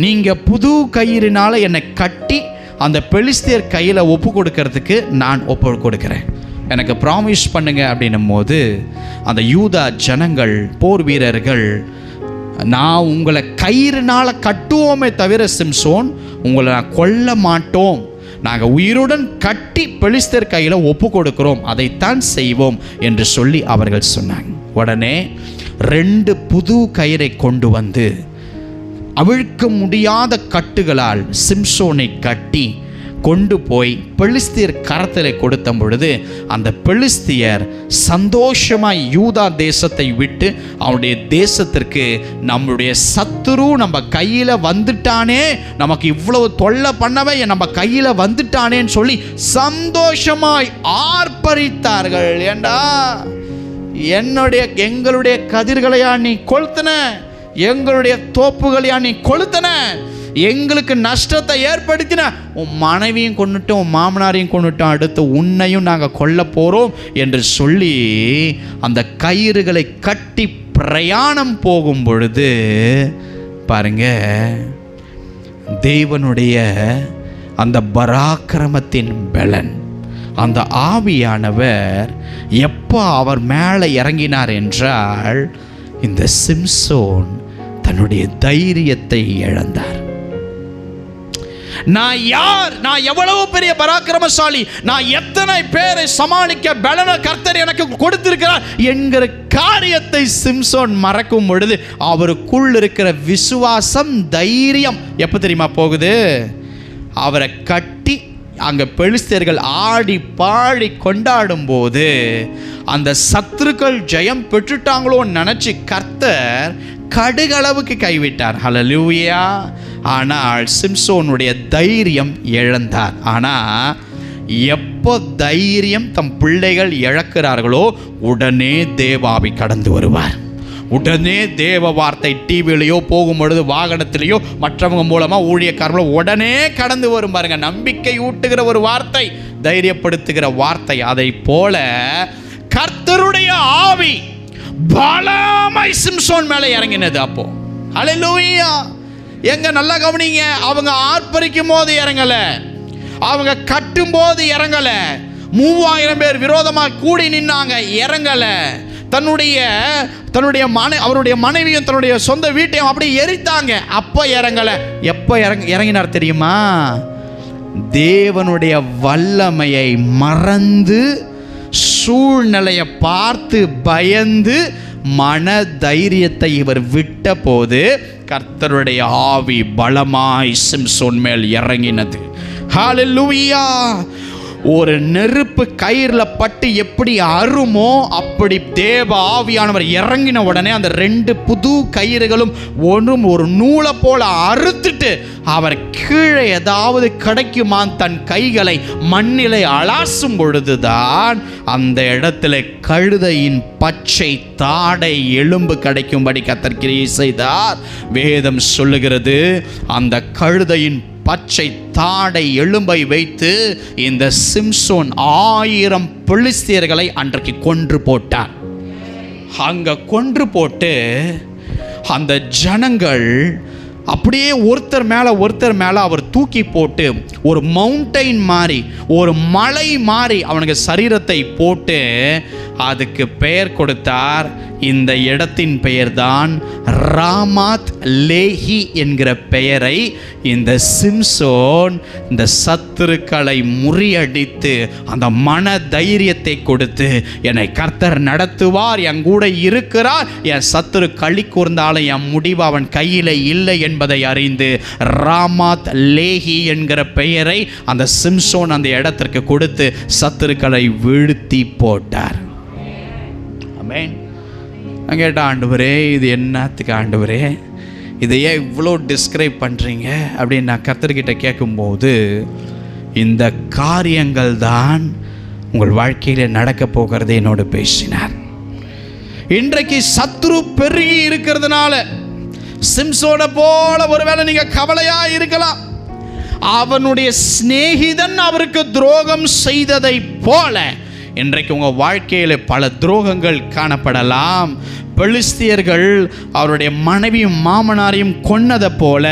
நீங்கள் புது கயிறுனால என்னை கட்டி அந்த பெலிஸ்தியர் கையில் ஒப்பு கொடுக்கறதுக்கு நான் ஒப்பு கொடுக்குறேன், எனக்கு ப்ராமிஸ் பண்ணுங்க அப்படின்னும் போது அந்த யூதா ஜனங்கள் போர் வீரர்கள், நான் உங்களை கயிறுனால கட்டுவோமே தவிர சிம்சோன் உங்களை நான் கொல்ல மாட்டோம், நாங்கள் உயிருடன் கட்டி பெலிஸ்தர் கையில் ஒப்பு கொடுக்கிறோம், அதைத்தான் செய்வோம் என்று சொல்லி அவர்கள் சொன்னாங்க. உடனே 2 புது கயிறை கொண்டு வந்து அவிழ்க்க முடியாத கட்டுகளால் சிம்சோனை கட்டி கொண்டு போய் பெலிஸ்தியர் கரத்தில் கொடுத்த பொழுது அந்த பெலிஸ்தியர் சந்தோஷமாய் யூதா தேசத்தை விட்டு அவனுடைய தேசத்திற்கு, நம்முடைய சத்துரு நம்ம கையில் வந்துட்டானே, நமக்கு இவ்வளவு தொல்லை பண்ணவே நம்ம கையில் வந்துட்டானேன்னு சொல்லி சந்தோஷமாய் ஆர்ப்பரித்தார்கள். ஏண்டா, எங்களுடைய கதிர்களையா நீ கொளுத்தன, எங்களுடைய தோப்புகளையா நீ கொளுத்தன, எங்களுக்கு நஷ்டத்தை ஏற்படுத்தின, உன் மனைவியும் கொண்டுட்டோம், உன் மாமனாரையும் கொண்டுட்டோம், அடுத்து உன்னையும் நாங்கள் கொல்ல போகிறோம் என்று சொல்லி அந்த கயிறுகளை கட்டி பிரயாணம் போகும் பொழுது பாருங்க, தேவனுடைய அந்த பராக்கிரமத்தின் பலன், அந்த ஆவியானவர் எப்போ அவர் மேலே இறங்கினார் என்றால் இந்த சிம்சோன் தன்னுடைய தைரியத்தை இழந்தார். நான் யார், நான் எவ்வளவு பெரிய பராக்கிரமசாலி, நான் எத்தனை பேரை சமாளிக்க பலன கர்த்தர் எனக்கு கொடுத்திருக்கிறார் என்கிற காரியத்தை சிம்சோன் மறக்கும் பொழுது அவருக்குள் இருக்கிற விசுவாசம், தைரியம் எப்போ தெரியுமா போகுது, அவரை கட்டி அங்கே பெலிஸ்தர்கள் ஆடி பாடி கொண்டாடும் போது அந்த சத்துருக்கள் ஜெயம் பெற்றுட்டாங்களோன்னு நினச்சி கர்த்தர் கடுகளவுக்கு கைவிட்டார். ஹல்லேலூயா. ஆனால் சிம்சோனுடைய தைரியம் இழந்தார். ஆனால் எப்போ தைரியம் தம் பிள்ளைகள் இழக்கிறார்களோ உடனே தேவாவி கடந்து வருவார். உடனே தேவ வார்த்தை டிவிலையோ போகும்பொழுது வாகனத்திலேயோ மற்றவங்க மூலமாக ஊழியக்காரங்களோ உடனே கடந்து வரும். பாருங்க, நம்பிக்கை ஊட்டுகிற ஒரு வார்த்தை, தைரியப்படுத்துகிற வார்த்தை. அதை போல கர்த்தருடைய ஆவி பலமாய் சிம்சோன் மேலே இறங்கினது. அப்போ ஹல்லேலூயா. எங்க நல்லா கவனிங்க, அவங்க ஆர்ப்பரிக்கும் போது இறங்கல, அவங்க கட்டும் போது இறங்கல, 3000 பேர் விரோதமாக கூடி நின்னாங்க, இறங்கல. அவருடைய மனைவியும் தன்னுடைய சொந்த வீட்டையும் அப்படி எரித்தாங்க, அப்போ இறங்கல. எப்போ இறங்கினார் தெரியுமா? தேவனுடைய வல்லமையை மறந்து, சூழ்நிலையை பார்த்து பயந்து, மன தைரியத்தை இவர் விட்ட போது கர்த்தருடைய ஆவி பலமாய் சிம்சோன் மேல் இறங்கினது. ஹல்லேலூயா. ஒரு நெருப்பு கயிறில் பட்டு எப்படி அருமோ அப்படி தேவ ஆவியானவர் இறங்கின உடனே அந்த 2 புது கயிறுகளும் ஒன்றும் ஒரு நூலை போல அறுத்துட்டு அவர் கீழே ஏதாவது கிடைக்குமான் தன் கைகளை மண்ணிலே அலாசும் பொழுதுதான் அந்த இடத்துல கழுதையின் பச்சை தாடை எலும்பு கிடைக்கும்படி கர்த்தர் கிரியை செய்தார். வேதம் சொல்லுகிறது, அந்த கழுதையின் பச்சை தாடை எலும்பை வைத்து இந்த சிம்சோன் 1000 பெலிஸ்தியர்களை அன்றைக்கு கொன்று போட்டார். அங்க கொன்று போட்டு அந்த ஜனங்கள் அப்படியே ஒருத்தர் மேலே அவர் தூக்கி போட்டு ஒரு மவுண்டைன் மாதிரி, ஒரு மலை மாதிரி அவனுக்கு சரீரத்தை போட்டு அதுக்கு பெயர் கொடுத்தார். இந்த இடத்தின் பெயர்தான் ராமாத் லேஹி என்கிற பெயரை இந்த சிம்சோன் இந்த சத்துருக்களை முறியடித்து அந்த மன தைரியத்தை கொடுத்து, என்னை கர்த்தர் நடத்துவார், என் கூட இருக்கிறார், என் சத்துரு களி கூர்ந்தாலும் என் முடிவு அவன் கையில் இல்லை என்பதை அறிந்து ராமாத் லேஹி என்கிற பெயரை அந்த சிம்சோன் அந்த இடத்திற்கு கொடுத்து சத்துருக்களை வீழ்த்தி போட்டார். ஆமென். நான் கேட்டேன், ஆண்டவரே இது என்னத்துக்கு ஆண்டவரே, இதையே இவ்வளோ டிஸ்கிரைப் பண்ணுறீங்க அப்படின்னு நான் கர்த்தர்கிட்ட கேட்கும்போது, இந்த காரியங்கள் தான் உங்கள் வாழ்க்கையில் நடக்க போகிறதே என்னோடு பேசினார். இன்றைக்கு சத்ரு பெருகி இருக்கிறதுனால சிம்சோனை போல ஒருவேளை நீங்கள் கவலையாக இருக்கலாம். அவனுடைய சிநேகிதன் அவருக்கு துரோகம் செய்ததை போல இன்றைக்கு உங்கள் வாழ்க்கையில் பல துரோகங்கள் காணப்படலாம். பெலிஸ்தியர்கள் அவருடைய மனைவியும் மாமனாரையும் கொன்னதை போல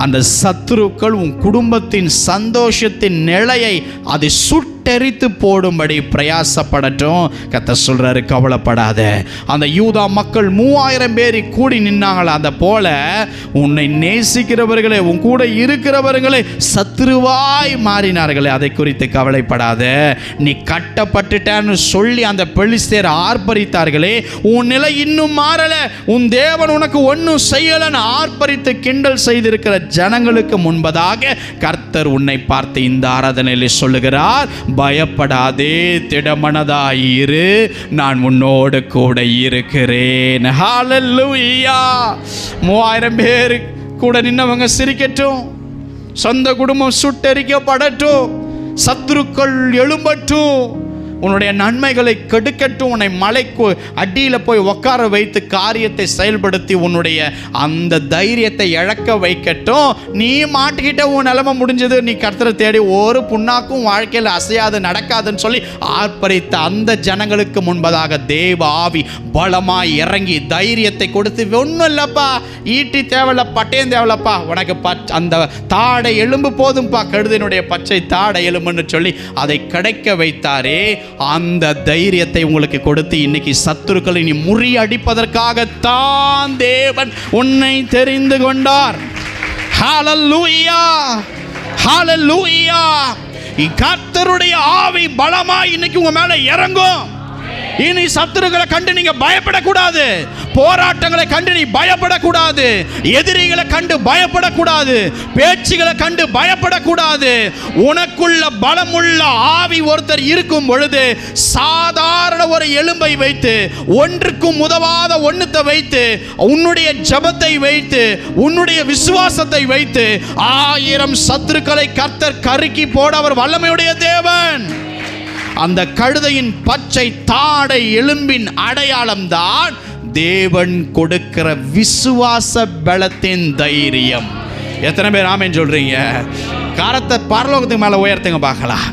அந்த சத்துருக்கள் உன் குடும்பத்தின் சந்தோஷத்தின் நிலையை அதை சுட்டெரித்து போடும்படி பிரயாசப்படட்டும். கர்த்தர் சொல்றாரு, கவலைப்படாத. அந்த யூதா மக்கள் 3000 பேர் கூடி நின்னாங்களா, அந்த போல உன்னை நேசிக்கிறவர்களே, உன் கூட இருக்கிறவர்களே சத்துருவாய் மாறினார்களே, அதை குறித்து கவலைப்படாத. நீ கட்டப்பட்டுட்டேன்னு சொல்லி அந்த பெலிஸ்தியர் ஆர்ப்பரித்தார்களே, உன் நிலை இன்னும் மாறல, உன் தேவன் உனக்கு ஒன்றும் செய்யலன்னு ஆர்ப்பரித்து கிண்டல் செய்திருக்கிற ஜனங்களுக்கு முன்பதாக கர்த்தர் உன்னை பார்த்து இந்த ஆராதனையில் சொல்லுகிறார், பயப்படாதே, திடமனதாயிரு, நான் உன்னோடு கூட இருக்கிறேன். ஹல்லேலூயா. 3000 பேர் கூட நின்னவங்க சிரிக்கட்டும், சொந்த குடும்பம் சுட்டெரிக்கப்படட்டும், சத்துருக்கள் எழும்பட்டும், உன்னுடைய நன்மைகளை கெடுக்கட்டும், உன்னை மலைக்கு அடியில் போய் உட்கார வைத்து காரியத்தை செயல்படுத்தி உன்னுடைய அந்த தைரியத்தை இழக்க வைக்கட்டும். நீ மாட்டிக்கிட்ட, உன் நிலைமை முடிஞ்சது, நீ கர்த்தரை தேடி ஒரு புண்ணாக்கும் வாழ்க்கையில் அசையாது நடக்காதுன்னு சொல்லி ஆர்ப்பரித்த அந்த ஜனங்களுக்கு முன்பதாக தேவ ஆவி பலமாய் இறங்கி தைரியத்தை கொடுத்து, ஒன்றும் இல்லைப்பா, ஈட்டி தேவையில்ல, பட்டயம் தேவையில்லப்பா, உனக்கு அந்த தாடை எலும்பு போதும்பா, கழுதினுடைய பச்சை தாடை எலும்புன்னு சொல்லி அதை கிடைக்க வைத்தாரே, அந்த தைரியத்தை உங்களுக்கு கொடுத்து இன்னைக்கு சத்துருக்களை நீ முறியடிப்பதற்காகத்தான் தேவன் உன்னை தெரிந்து கொண்டார். ஹல்லேலூயா, ஹல்லேலூயா. கர்த்தருடைய ஆவி பலமாய் இன்னைக்கு உங்க மேல இறங்கும். இனி சத்துருக்களை கண்டு நீங்க பயப்படக்கூடாது, போராட்டங்களை கண்டு நீ பயப்படக்கூடாது, எதிரிகளை கண்டு பயப்படக்கூடாது, பேச்சுகளை கண்டு பயப்படக்கூடாது. உனக்குள்ள பலமுள்ள ஆவி ஒருத்தர் இருக்கும் பொழுது சாதாரண ஒரு எலும்பை வைத்து, ஒன்றுக்கும் உதவாத ஒண்ணுத்தை வைத்து, உன்னுடைய ஜபத்தை வைத்து, உன்னுடைய விசுவாசத்தை வைத்து 1000 சத்துருக்களை கர்த்தர் கருக்கி போட அவர் வல்லமையுடைய தேவன். அந்த கழுதையின் பச்சை தாடை எலும்பின் அடையாளம் தான் தேவன் கொடுக்கிற விசுவாச பலத்தின் தைரியம். எத்தனை பேர் ஆமென் சொல்றீங்க? கரத்தை பரலோகத்துக்கு மேலே உயர்த்துங்க பார்க்கலாம்.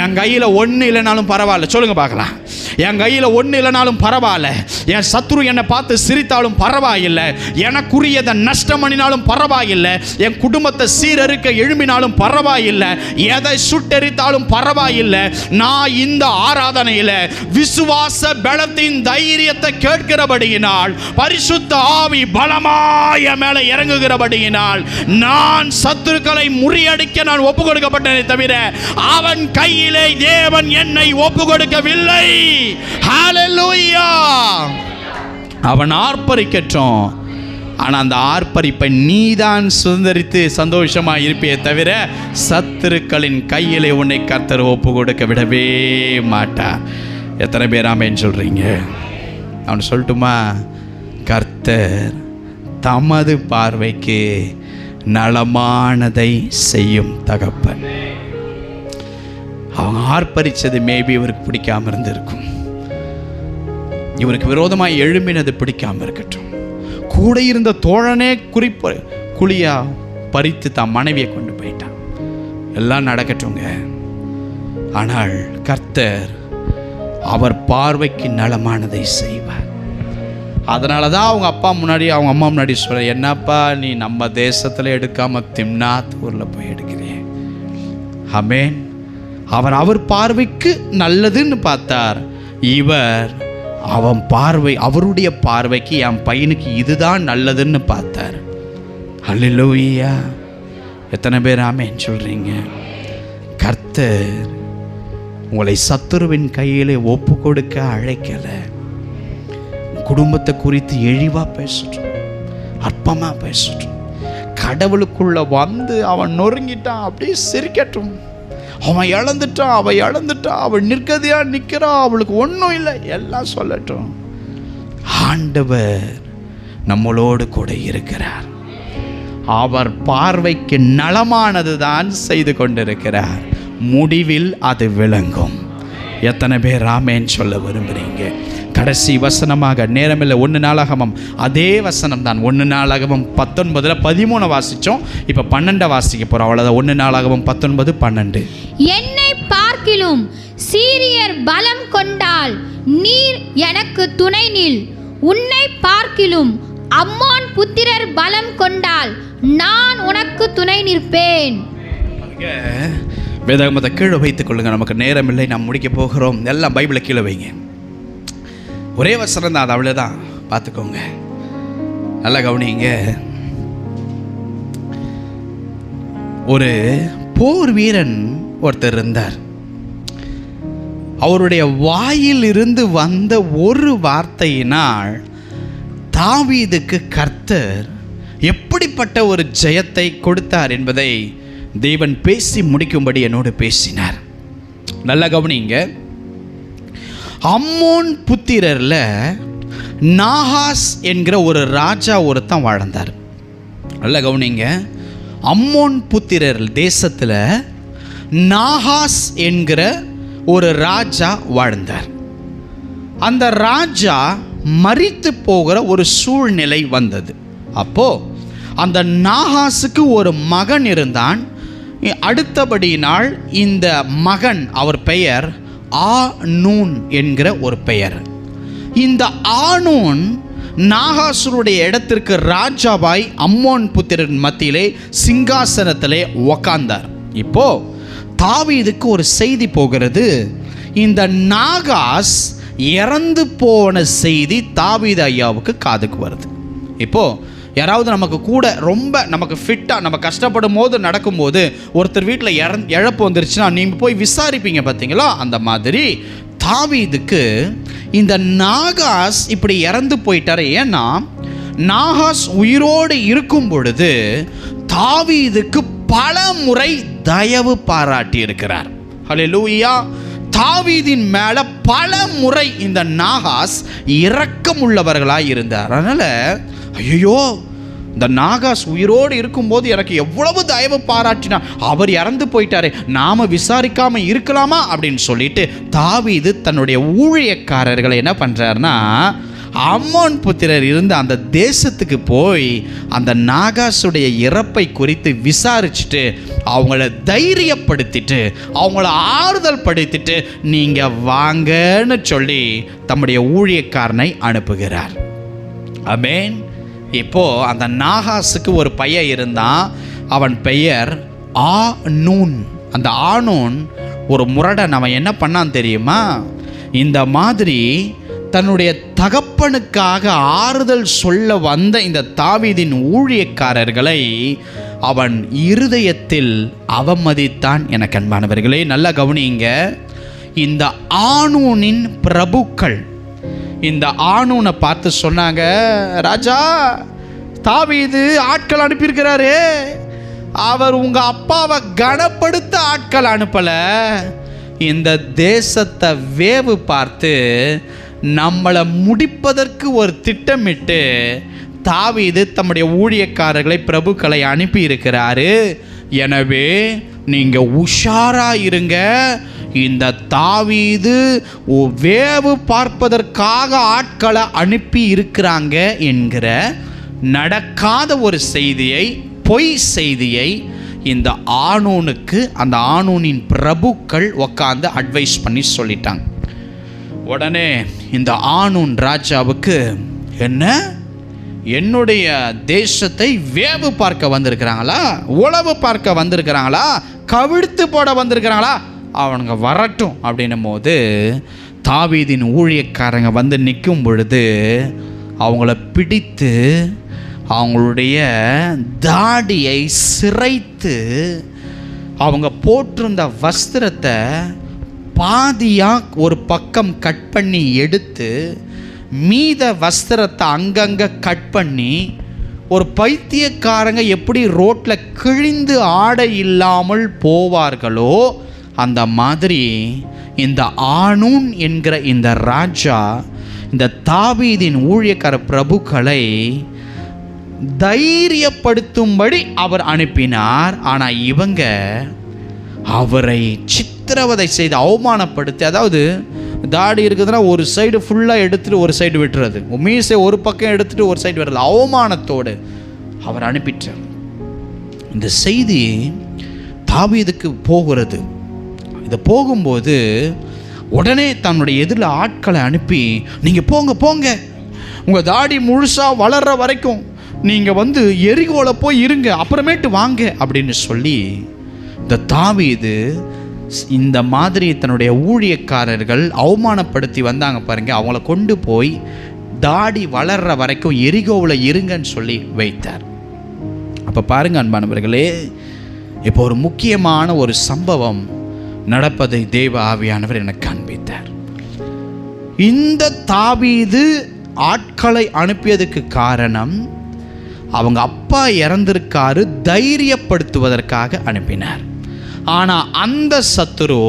என் கையில் ஒன்று இல்லைனாலும் பரவாயில்ல, சொல்லுங்க பார்க்கலாம். என் கையில் ஒன்று இல்லைனாலும் பரவாயில்ல, என் சத்ரு என்னை பார்த்து சிரித்தாலும் பரவாயில்லை, எனக்குரியதை நஷ்டம் பண்ணினாலும் பரவாயில்லை, என் குடும்பத்தை சீரறுக்க எழும்பினாலும் பரவாயில்லை, எதை சுட்டெரித்தாலும் பரவாயில்லை, நான் இந்த ஆராதனையில் விசுவாச பலத்தின் தைரியத்தை கேட்கிறபடியினால், பரிசுத்த ஆவி பலமாய மேலே இறங்குகிறபடியினால், நான் சத்துருக்களை முறியடிக்க நான் ஒப்பு கொடுக்கப்பட்டேனே தவிர அவன் கையிலே தேவன் என்னை ஒப்பு கொடுக்கவில்லை. ஹல்லேலூயா. அவன் ஆர்ப்பரிக்கட்டும், ஆனால் அந்த ஆர்ப்பரிப்பை நீதான் சுதந்திரித்து சந்தோஷமா இருப்பே தவிர சத்துருக்களின் கையிலே உன்னை கர்த்தர் ஒப்பு கொடுக்க விடவே மாட்டார். எத்தனை பேர் ஆமென் சொல்றீங்க? அவன் சொல்லட்டுமா, கர்த்தர் தமது பார்வைக்கு நலமானதை செய்யும் தகப்பன். அவங்க ஆர்ப்பரிச்சது மேபி இவருக்கு பிடிக்காம இருந்திருக்கும். இவருக்கு விரோதமாக எழும்பினது பிடிக்காம இருக்கட்டும். கூட இருந்த தோழனே குழியா பறித்து தான் மனைவியை கொண்டு போயிட்டான். எல்லாம் நடக்கட்டுங்க. ஆனால் கர்த்தர் அவர் பார்வைக்கு நலமானதை செய்வார். அதனால தான் அவங்க அப்பா முன்னாடி அவங்க அம்மா முன்னாடி சொல்ல, என்னப்பா நீ நம்ம தேசத்தில் எடுக்காம திம்னாத் ஊரில் போய் எடுக்கிறேன். ஆமென். அவர் பார்வைக்கு நல்லதுன்னு பார்த்தார். இவர் அவருடைய பார்வைக்கு என் பையனுக்கு இதுதான் நல்லதுன்னு பார்த்தார். அல்லேலூயா. எத்தனை பேர் ஆமென் சொல்றீங்க? கர்த்தர் உங்களை சத்துருவின் கையிலே ஒப்பு கொடுக்க அழைக்கல. குடும்பத்தை குறித்து இழிவா பேசட்டும், அற்பமா பேசட்டும், கடவுளுக்குள்ள வந்து அவன் நொறுங்கிட்டான் அப்படியே சிரிக்கட்டும். அவன் இழந்துட்டான், அவள் இழந்துட்டான், அவள் நிற்கதையா நிற்கிறா, அவளுக்கு ஒன்றும் இல்லை, எல்லாம் சொல்லட்டும். ஆண்டவர் நம்மளோடு கூட இருக்கிறார். அவர் பார்வைக்கு நலமானது தான் செய்து கொண்டிருக்கிறார். முடிவில் அது விளங்கும். எத்தனை பேர் ஆமென் சொல்ல விரும்புகிறீங்க? கடைசி வசனமாக, நேரமில்லை, 1 நாளாகமம் அதே வசனம் தான். 1 நாளாகமம் 19 13 வாசித்தோம். இப்போ 12 வாசிக்க போகிறோம். அவ்வளோதான். 1 நாளாகமம் 19 12. என்னை பார்க்கிலும் சீரியர் பலம் கொண்டால் நீர் எனக்கு துணை நில். உன்னை பார்க்கிலும் அம்மோன் புத்திரர் பலம் கொண்டால் நான் உனக்கு துணை நிற்பேன். வேதாகமத்தை கீழே வைத்துக் கொள்ளுங்க. நமக்கு நேரம் இல்லை, நாம் முடிக்க போகிறோம். எல்லாம் பைபிளை கீழே வைங்க. ஒரே வசனம் தான், அது அவ்வளோதான். பார்த்துக்கோங்க, நல்லா கவனிங்க. ஒரு போர் வீரன் ஒருத்தர் இருந்தார். அவருடைய வாயில் இருந்து வந்த ஒரு வார்த்தையினால் தாவீதுக்கு கர்த்தர் எப்படிப்பட்ட ஒரு ஜெயத்தை கொடுத்தார் என்பதை தேவன் பேசி முடிக்கும்படி என்னோடு பேசினார். நல்லா கவனிங்க. அம்மோன் புத்திரர்ல நாகாஸ் என்கிற ஒரு ராஜா ஒருத்தன் வாழ்ந்தார். நல்லா கவனிங்க. அம்மோன் புத்திரர் தேசத்தில் நாகாஸ் என்கிற ஒரு ராஜா வாழ்ந்தார். அந்த ராஜா மரித்து போகிற ஒரு சூழ்நிலை வந்தது. அப்போ அந்த நாகாசுக்கு ஒரு மகன் இருந்தான். அடுத்தபடியினால் இந்த மகன், அவர் பெயர் ஆனூன் என்கிற ஒரு பெயர். இந்த ஆனூன் நாகாசுருடைய இடத்திற்கு ராஜாவாய் அம்மோன் புத்திரன் மத்தியிலே சிங்காசனத்திலே உக்காந்தார். இப்போ தாவீதுக்கு ஒரு செய்தி போகிறது. இந்த நாகாஸ் இறந்து போன செய்தி தாவீது ஐயாவுக்கு காதுக்கு வருது. இப்போ யாராவது நமக்கு கூட ரொம்ப நமக்கு ஃபிட்டாக நம்ம கஷ்டப்படும் போது நடக்கும்போது ஒருத்தர் வீட்டில் இழப்பு வந்துருச்சுன்னா நீங்கள் போய் விசாரிப்பீங்க பார்த்தீங்களா? அந்த மாதிரி தாவீதுக்கு இந்த நாகாஸ் இப்படி இறந்து போயிட்டார். ஏன்னா நாகாஸ் உயிரோடு இருக்கும் பொழுது தாவீதுக்கு பல முறை தயவு பாராட்டி இருக்கிறார். ஹல்லேலூயா. தாவீதின் மேல பல முறை இந்த நாகாஸ் இரக்கம் உள்ளவர்களாய் இருந்தார். அதனால ஐயோ, இந்த நாகாஸ் உயிரோடு இருக்கும்போது எனக்கு எவ்வளவு தயவு பாராட்டினா, அவர் இறந்து போயிட்டாரு, நாம விசாரிக்காம இருக்கலாமா அப்படின்னு சொல்லிட்டு தாவீது தன்னுடைய ஊழியக்காரர்களை என்ன பண்றாருன்னா, அம்மோன் புத்திரர் இருந்த அந்த தேசத்துக்கு போய் அந்த நாகாசுடைய இறப்பை குறித்து விசாரிச்சுட்டு அவங்கள தைரியப்படுத்திட்டு அவங்கள ஆறுதல் படுத்திட்டு நீங்க வாங்கன்னு சொல்லி தம்முடைய ஊழியக்காரனை அனுப்புகிறார். ஆமென். இப்போ அந்த நாகாசுக்கு ஒரு பையன் இருந்தான். அவன் பெயர் ஆனூன். அந்த ஆனூன் ஒரு முரடன். அவன் என்ன பண்ணான் தெரியுமா? இந்த மாதிரி தன்னுடைய தகப்பனுக்காக ஆறுதல் சொல்ல வந்த இந்த தாவீதின் ஊழியக்காரர்களை அவன் இருதயத்தில் அவமதித்தான். என கண்பானவர்களே, நல்லா கவனிங்க. இந்த ஆனூனின் பிரபுக்கள் இந்த ஆனூனை பார்த்து சொன்னாங்க, ராஜா, தாவீது ஆட்கள் அனுப்பியிருக்கிறாரு, அவர் உங்க அப்பாவை கனப்படுத்த ஆட்கள் அனுப்பல, இந்த தேசத்தை வேவு பார்த்து நம்மளை முடிப்பதற்கு ஒரு திட்டமிட்டு தாவீது தம்முடைய ஊழியக்காரர்களை, பிரபுக்களை அனுப்பி இருக்கிறாரு. எனவே நீங்க உஷாரா இருங்க. இந்த தாவீது வேவு பார்ப்பதற்காக ஆட்களை அனுப்பி இருக்கிறாங்க என்கிற நடக்காத ஒரு செய்தியை, பொய் செய்தியை இந்த ஆனூனுக்கு அந்த ஆனூனின் பிரபுக்கள் உட்காந்து அட்வைஸ் பண்ணி சொல்லிட்டாங்க. உடனே இந்த ஆனூன் ராஜாவுக்கு, என்ன என்னுடைய தேசத்தை வேவு பார்க்க வந்திருக்கிறாங்களா, உளவு பார்க்க வந்திருக்கிறாங்களா, கவிழ்த்து போட வந்திருக்கிறாங்களா, அவனுங்க வரட்டும் அப்படின்னும் போது தாவீதின் ஊழியக்காரங்க வந்து நிற்கும் பொழுது அவங்கள பிடித்து அவங்களுடைய தாடியை சிரைத்து அவங்க போட்டிருந்த வஸ்திரத்தை பாதியாக ஒரு பக்கம் கட் பண்ணி எடுத்து மீத வஸ்திரத்தை அங்கங்கே கட் பண்ணி, ஒரு பைத்தியக்காரங்க எப்படி ரோட்டில் கிழிந்து ஆடை இல்லாமல் போவார்களோ அந்த மாதிரி இந்த ஆனூன் என்கிற இந்த ராஜா இந்த தாவீதின் ஊழியக்கார பிரபுக்களை தைரியப்படுத்தும்படி அவர் அனுப்பினார். ஆனால் இவங்க அவரை சித்திரவதை செய்து அவமானப்படுத்தி, அதாவது தாடி இருக்குதுன்னா ஒரு சைடு ஃபுல்லாக எடுத்துகிட்டு ஒரு சைடு விட்டுறது, மீசை ஒரு பக்கம் எடுத்துகிட்டு ஒரு சைடு விடுறது, அவமானத்தோடு அவர் அனுப்பிட்டார். இந்த செய்தி தாவீதுக்கு போகிறது. இது போகும்போது உடனே தன்னுடைய எதிரில் ஆட்களை அனுப்பி, நீங்கள் போங்க போங்க, உங்கள் தாடி முழுசாக வளர்கிற வரைக்கும் நீங்கள் வந்து எரிகோல போய் இருங்க, அப்புறமேட்டு வாங்க அப்படின்னு சொல்லி இந்த தாவீது இந்த மாதிரி தன்னுடைய ஊழியக்காரர்கள் அவமானப்படுத்தி வந்தாங்க பாருங்க, அவங்கள கொண்டு போய் தாடி வளர்கிற வரைக்கும் எரிகோவில் இருங்கன்னு சொல்லி வைத்தார். அப்போ பாருங்க அன்பானவர்களே, இப்போ ஒரு முக்கியமான ஒரு சம்பவம் நடப்பதை தேவ ஆவியானவர் எனக்கு காண்பித்தார். இந்த தாவீது ஆட்களை அனுப்பியதுக்கு காரணம், அவங்க அப்பா இறந்திருக்காரு, தைரியப்படுத்துவதற்காக அனுப்பினார். ஆனால் அந்த சத்துரு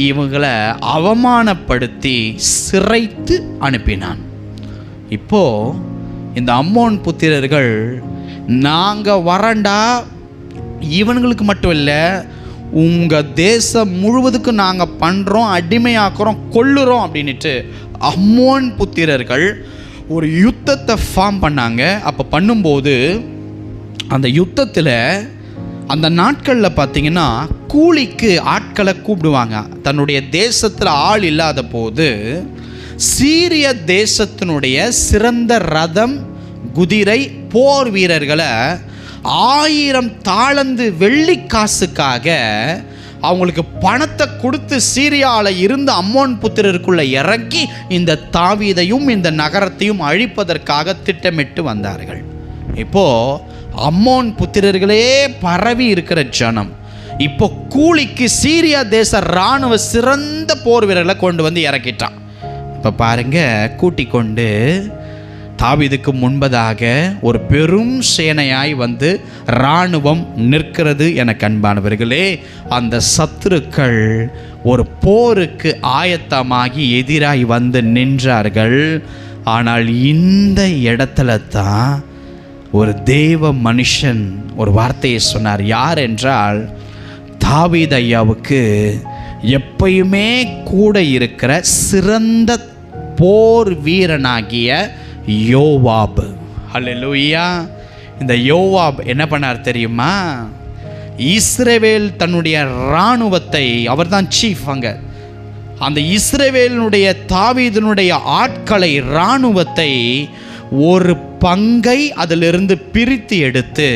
இவங்களை அவமானப்படுத்தி சிரைத்து அனுப்பினான். இப்போ இந்த அம்மோன் புத்திரர்கள், நாங்கள் வரண்டா, இவனுங்களுக்கு மட்டும் இல்லை, உங்கள் தேசம் முழுவதுக்கும் நாங்கள் பண்ணுறோம், அடிமையாக்குறோம், கொல்லுறோம் அப்படின்ட்டு அம்மோன் புத்திரர்கள் ஒரு யுத்தத்தை ஃபார்ம் பண்ணாங்க. அப்போ பண்ணும்போது அந்த யுத்தத்தில் அந்த நாட்களில் பார்த்திங்கன்னா கூலிக்கு ஆட்களை கூப்பிடுவாங்க. தன்னுடைய தேசத்தில் ஆள் இல்லாத போது சீரிய தேசத்தினுடைய சிறந்த ரதம், குதிரை, போர் வீரர்களை 1000 தாளந்து வெள்ளி காசுக்காக அவங்களுக்கு பணத்தை கொடுத்து சீரியாவில் இருந்து அம்மோன் புத்திரருக்குள்ளே இறக்கி இந்த தாவீதையும் இந்த நகரத்தையும் அழிப்பதற்காக திட்டமிட்டு வந்தார்கள். இப்போது அம்மோன் புத்திரர்களே பரவி இருக்கிற ஜனம் இப்போ கூலிக்கு சீரியா தேச இராணுவ சிறந்த போர் வீரர்களை கொண்டு வந்து இறக்கிட்டான். இப்போ பாருங்க, கூட்டிக் கொண்டு தாவீதுக்கு முன்பதாக ஒரு பெரும் சேனையாய் வந்து இராணுவம் நிற்கிறது. என அன்பானவர்களே, அந்த சத்துருக்கள் ஒரு போருக்கு ஆயத்தமாகி எதிராய் வந்து நின்றார்கள். ஆனால் இந்த இடத்துல தான் ஒரு தேவ மனுஷன் ஒரு வார்த்தையை சொன்னார். யார் என்றால், தாவீது ஐயாவுக்கு எப்பயுமே கூட இருக்கிற சிறந்த போர் வீரனாகிய யோவாப். ஹல்லேலூயா. இந்த யோவாப் என்ன பண்ணார் தெரியுமா? இஸ்ரவேல் தன்னுடைய இராணுவத்தை, அவர் தான் சீஃப் அங்க, அந்த இஸ்ரவேலினுடைய தாவீதினுடைய ஆட்களை, இராணுவத்தை ஒரு பங்கை அதிலிருந்து பிரித்து எடுத்து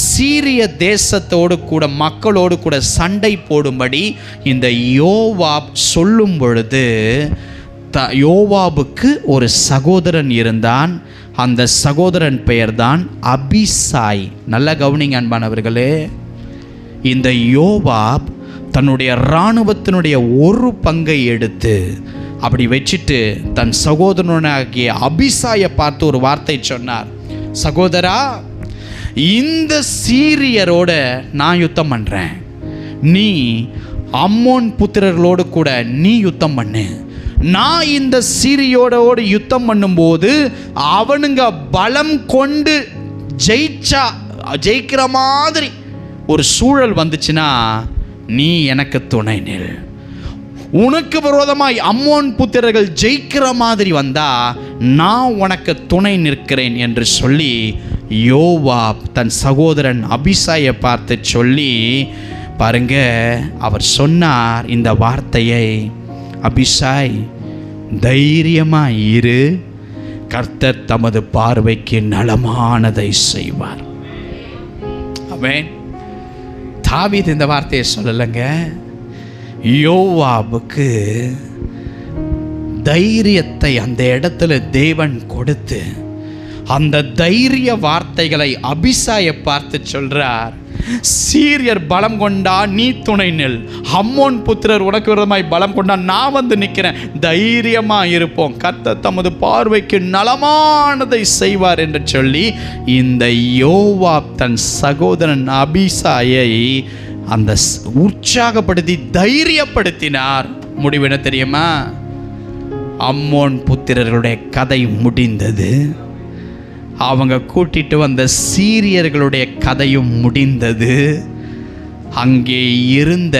சீரிய தேசத்தோடு கூட மக்களோடு கூட சண்டை போடும்படி இந்த யோவாப் சொல்லும் பொழுது, யோவாபுக்கு ஒரு சகோதரன் இருந்தான். அந்த சகோதரன் பெயர்தான் அபிசாய். நல்ல கவனிங்க அன்பானவர்களே, இந்த யோவாப் தன்னுடைய இராணுவத்தினுடைய ஒரு பங்கை எடுத்து அப்படி வச்சுட்டு தன் சகோதரனாகிய அபிசாயை பார்த்து ஒரு வார்த்தை சொன்னார். சகோதரா, இந்த சீரியரோட நான் யுத்தம் பண்ணுறேன், நீ அம்மோன் புத்திரர்களோடு கூட நீ யுத்தம் பண்ணு. நான் இந்த சீரியோட யுத்தம் பண்ணும்போது அவனுங்க பலம் கொண்டு ஜெயிக்கிற மாதிரி ஒரு சூழல் வந்துச்சுன்னா நீ எனக்கு துணை நில். உனக்கு விரோதமாய் அம்மோன் புத்திரர்கள் ஜெயிக்கிற மாதிரி வந்தா நான் உனக்கு துணை நிற்கிறேன் என்று சொல்லி யோவாப் தன் சகோதரன் அபிசாயை பார்த்து சொல்லி பாருங்க, அவர் சொன்னார் இந்த வார்த்தையை, அபிசாய் தைரியமாய் இரு, கர்த்தர் தமது பார்வைக்கு நலமானதை செய்வார். ஆமென். தாவீது இந்த வார்த்தையை சொல்லலைங்க, யோவாபுக்கு தைரியத்தை அந்த இடத்துல தேவன் கொடுத்து அந்த தைரிய வார்த்தைகளை அபிசாயை பார்த்து சொல்றார். சீரியர் பலம் கொண்டா நீ துணை நில், அம்மோன் புத்திரர் உனக்கு விரோதமாய் பலம் கொண்டா நான் வந்து நிற்கிறேன், தைரியமா இருப்போம், கர்த்தர் தமது பார்வைக்கு நலமானதை செய்வார் என்று சொல்லி இந்த யோவாப் தன் சகோதரன் அபிசாயை அந்த உற்சாகப்படுத்தி தைரியப்படுத்தினார். முடிவு என்ன தெரியுமா? அம்மோன் புத்திரர்களுடைய கதை முடிந்தது. அவங்க கூட்டிட்டு வந்த சீரியர்களுடைய கதையும் முடிந்தது. அங்கே இருந்த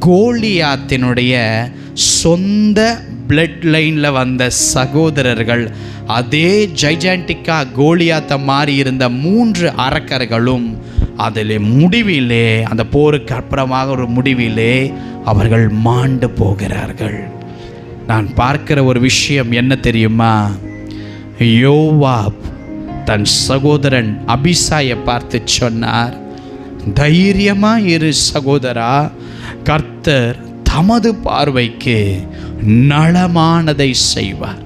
கோலியாத்தினுடைய சொந்த பிளட் லைனில் வந்த சகோதரர்கள், அதே ஜைஜாண்டிக்கா கோலியாத்தை மாறி இருந்த 3 அரக்கர்களும் அதில் முடிவிலே, அந்த போருக்கு அப்புறமாக ஒரு முடிவிலே அவர்கள் மாண்டு போகிறார்கள். நான் பார்க்கிற ஒரு விஷயம் என்ன தெரியுமா? யோவாப் தன் சகோதரன் அபிசாயை பார்த்து சொன்னார், தைரியமா இரு சகோதரா, கர்த்தர் தமது பார்வைக்கு நலமானதை செய்வார்,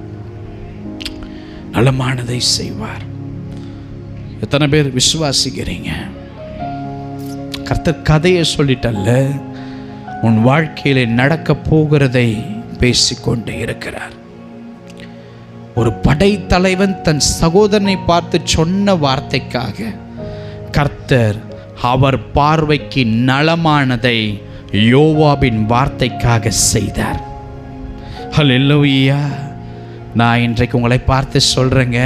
நலமானதை செய்வார். எத்தனை பேர் விசுவாசிக்கிறீங்க? கர்த்தர் கதையை சொல்லிட்டல்ல, உன் வாழ்க்கையில நடக்க போகிறதை பேசிக்கொண்டே இருக்கிறார். ஒரு படைத்தலைவன் தன் சகோதரனை பார்த்து சொன்ன வார்த்தைக்காக கர்த்தர் அவர் பார்வைக்கு நலமானதை யோவாபின் வார்த்தைக்காக செய்தார். ஹல்லேலூயா. நான் இன்றைக்கு உங்களை பார்த்து சொல்றேங்க,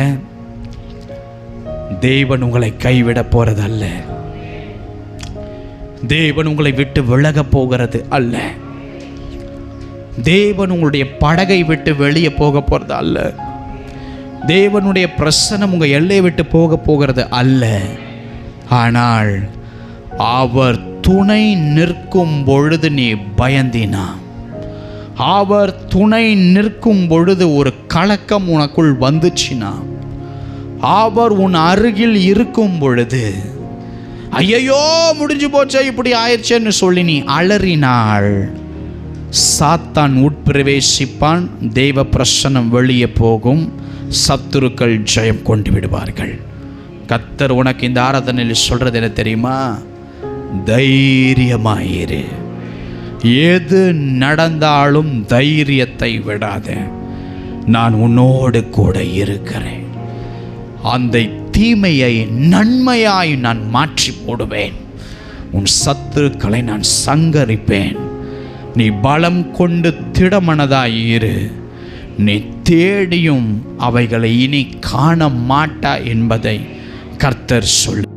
தேவன் உங்களை கைவிட போறது அல்ல, தேவன் உங்களை விட்டு விலக போகிறது அல்ல, தேவன் உங்களுடைய படகை விட்டு வெளியே போக போகிறது அல்ல, தேவனுடைய பிரசன்னம் உங்கள் எல்லையை விட்டு போக போகிறது அல்ல. ஆனால் அவர் துணை நிற்கும் பொழுது நீ பயந்தினா, அவர் துணை நிற்கும் பொழுது ஒரு கலக்கம் உனக்குள் வந்துச்சுன்னா, அவர் உன் அருகில் இருக்கும் பொழுது ஐயோ முடிஞ்சு போச்சா இப்படி ஆயிடுச்சேன்னு சொல்லி நீ அலறினாள், சாத்தான் உட்பிரவேசிப்பான், தெய்வ பிரசன்னம் வெளியே போகும், சத்துருக்கள் ஜெயம் கொண்டு விடுவார்கள். கர்த்தர் உனக்கு இந்த ஆராதனையில் சொல்றது என்ன தெரியுமா? தைரியமாயிரு, எது நடந்தாலும் தைரியத்தை விடாத, நான் உன்னோடு கூட இருக்கிறேன், அந்த தீமையை நன்மையாய் நான் மாற்றி போடுவேன், உன் சத்துருக்களை நான் சங்கரிப்பேன், நீ பலம் கொண்டு திடமனதாயிரு, நீ தேடியும் அவைகளை இனி காண மாட்டா என்பதை கர்த்தர் சொல்லு.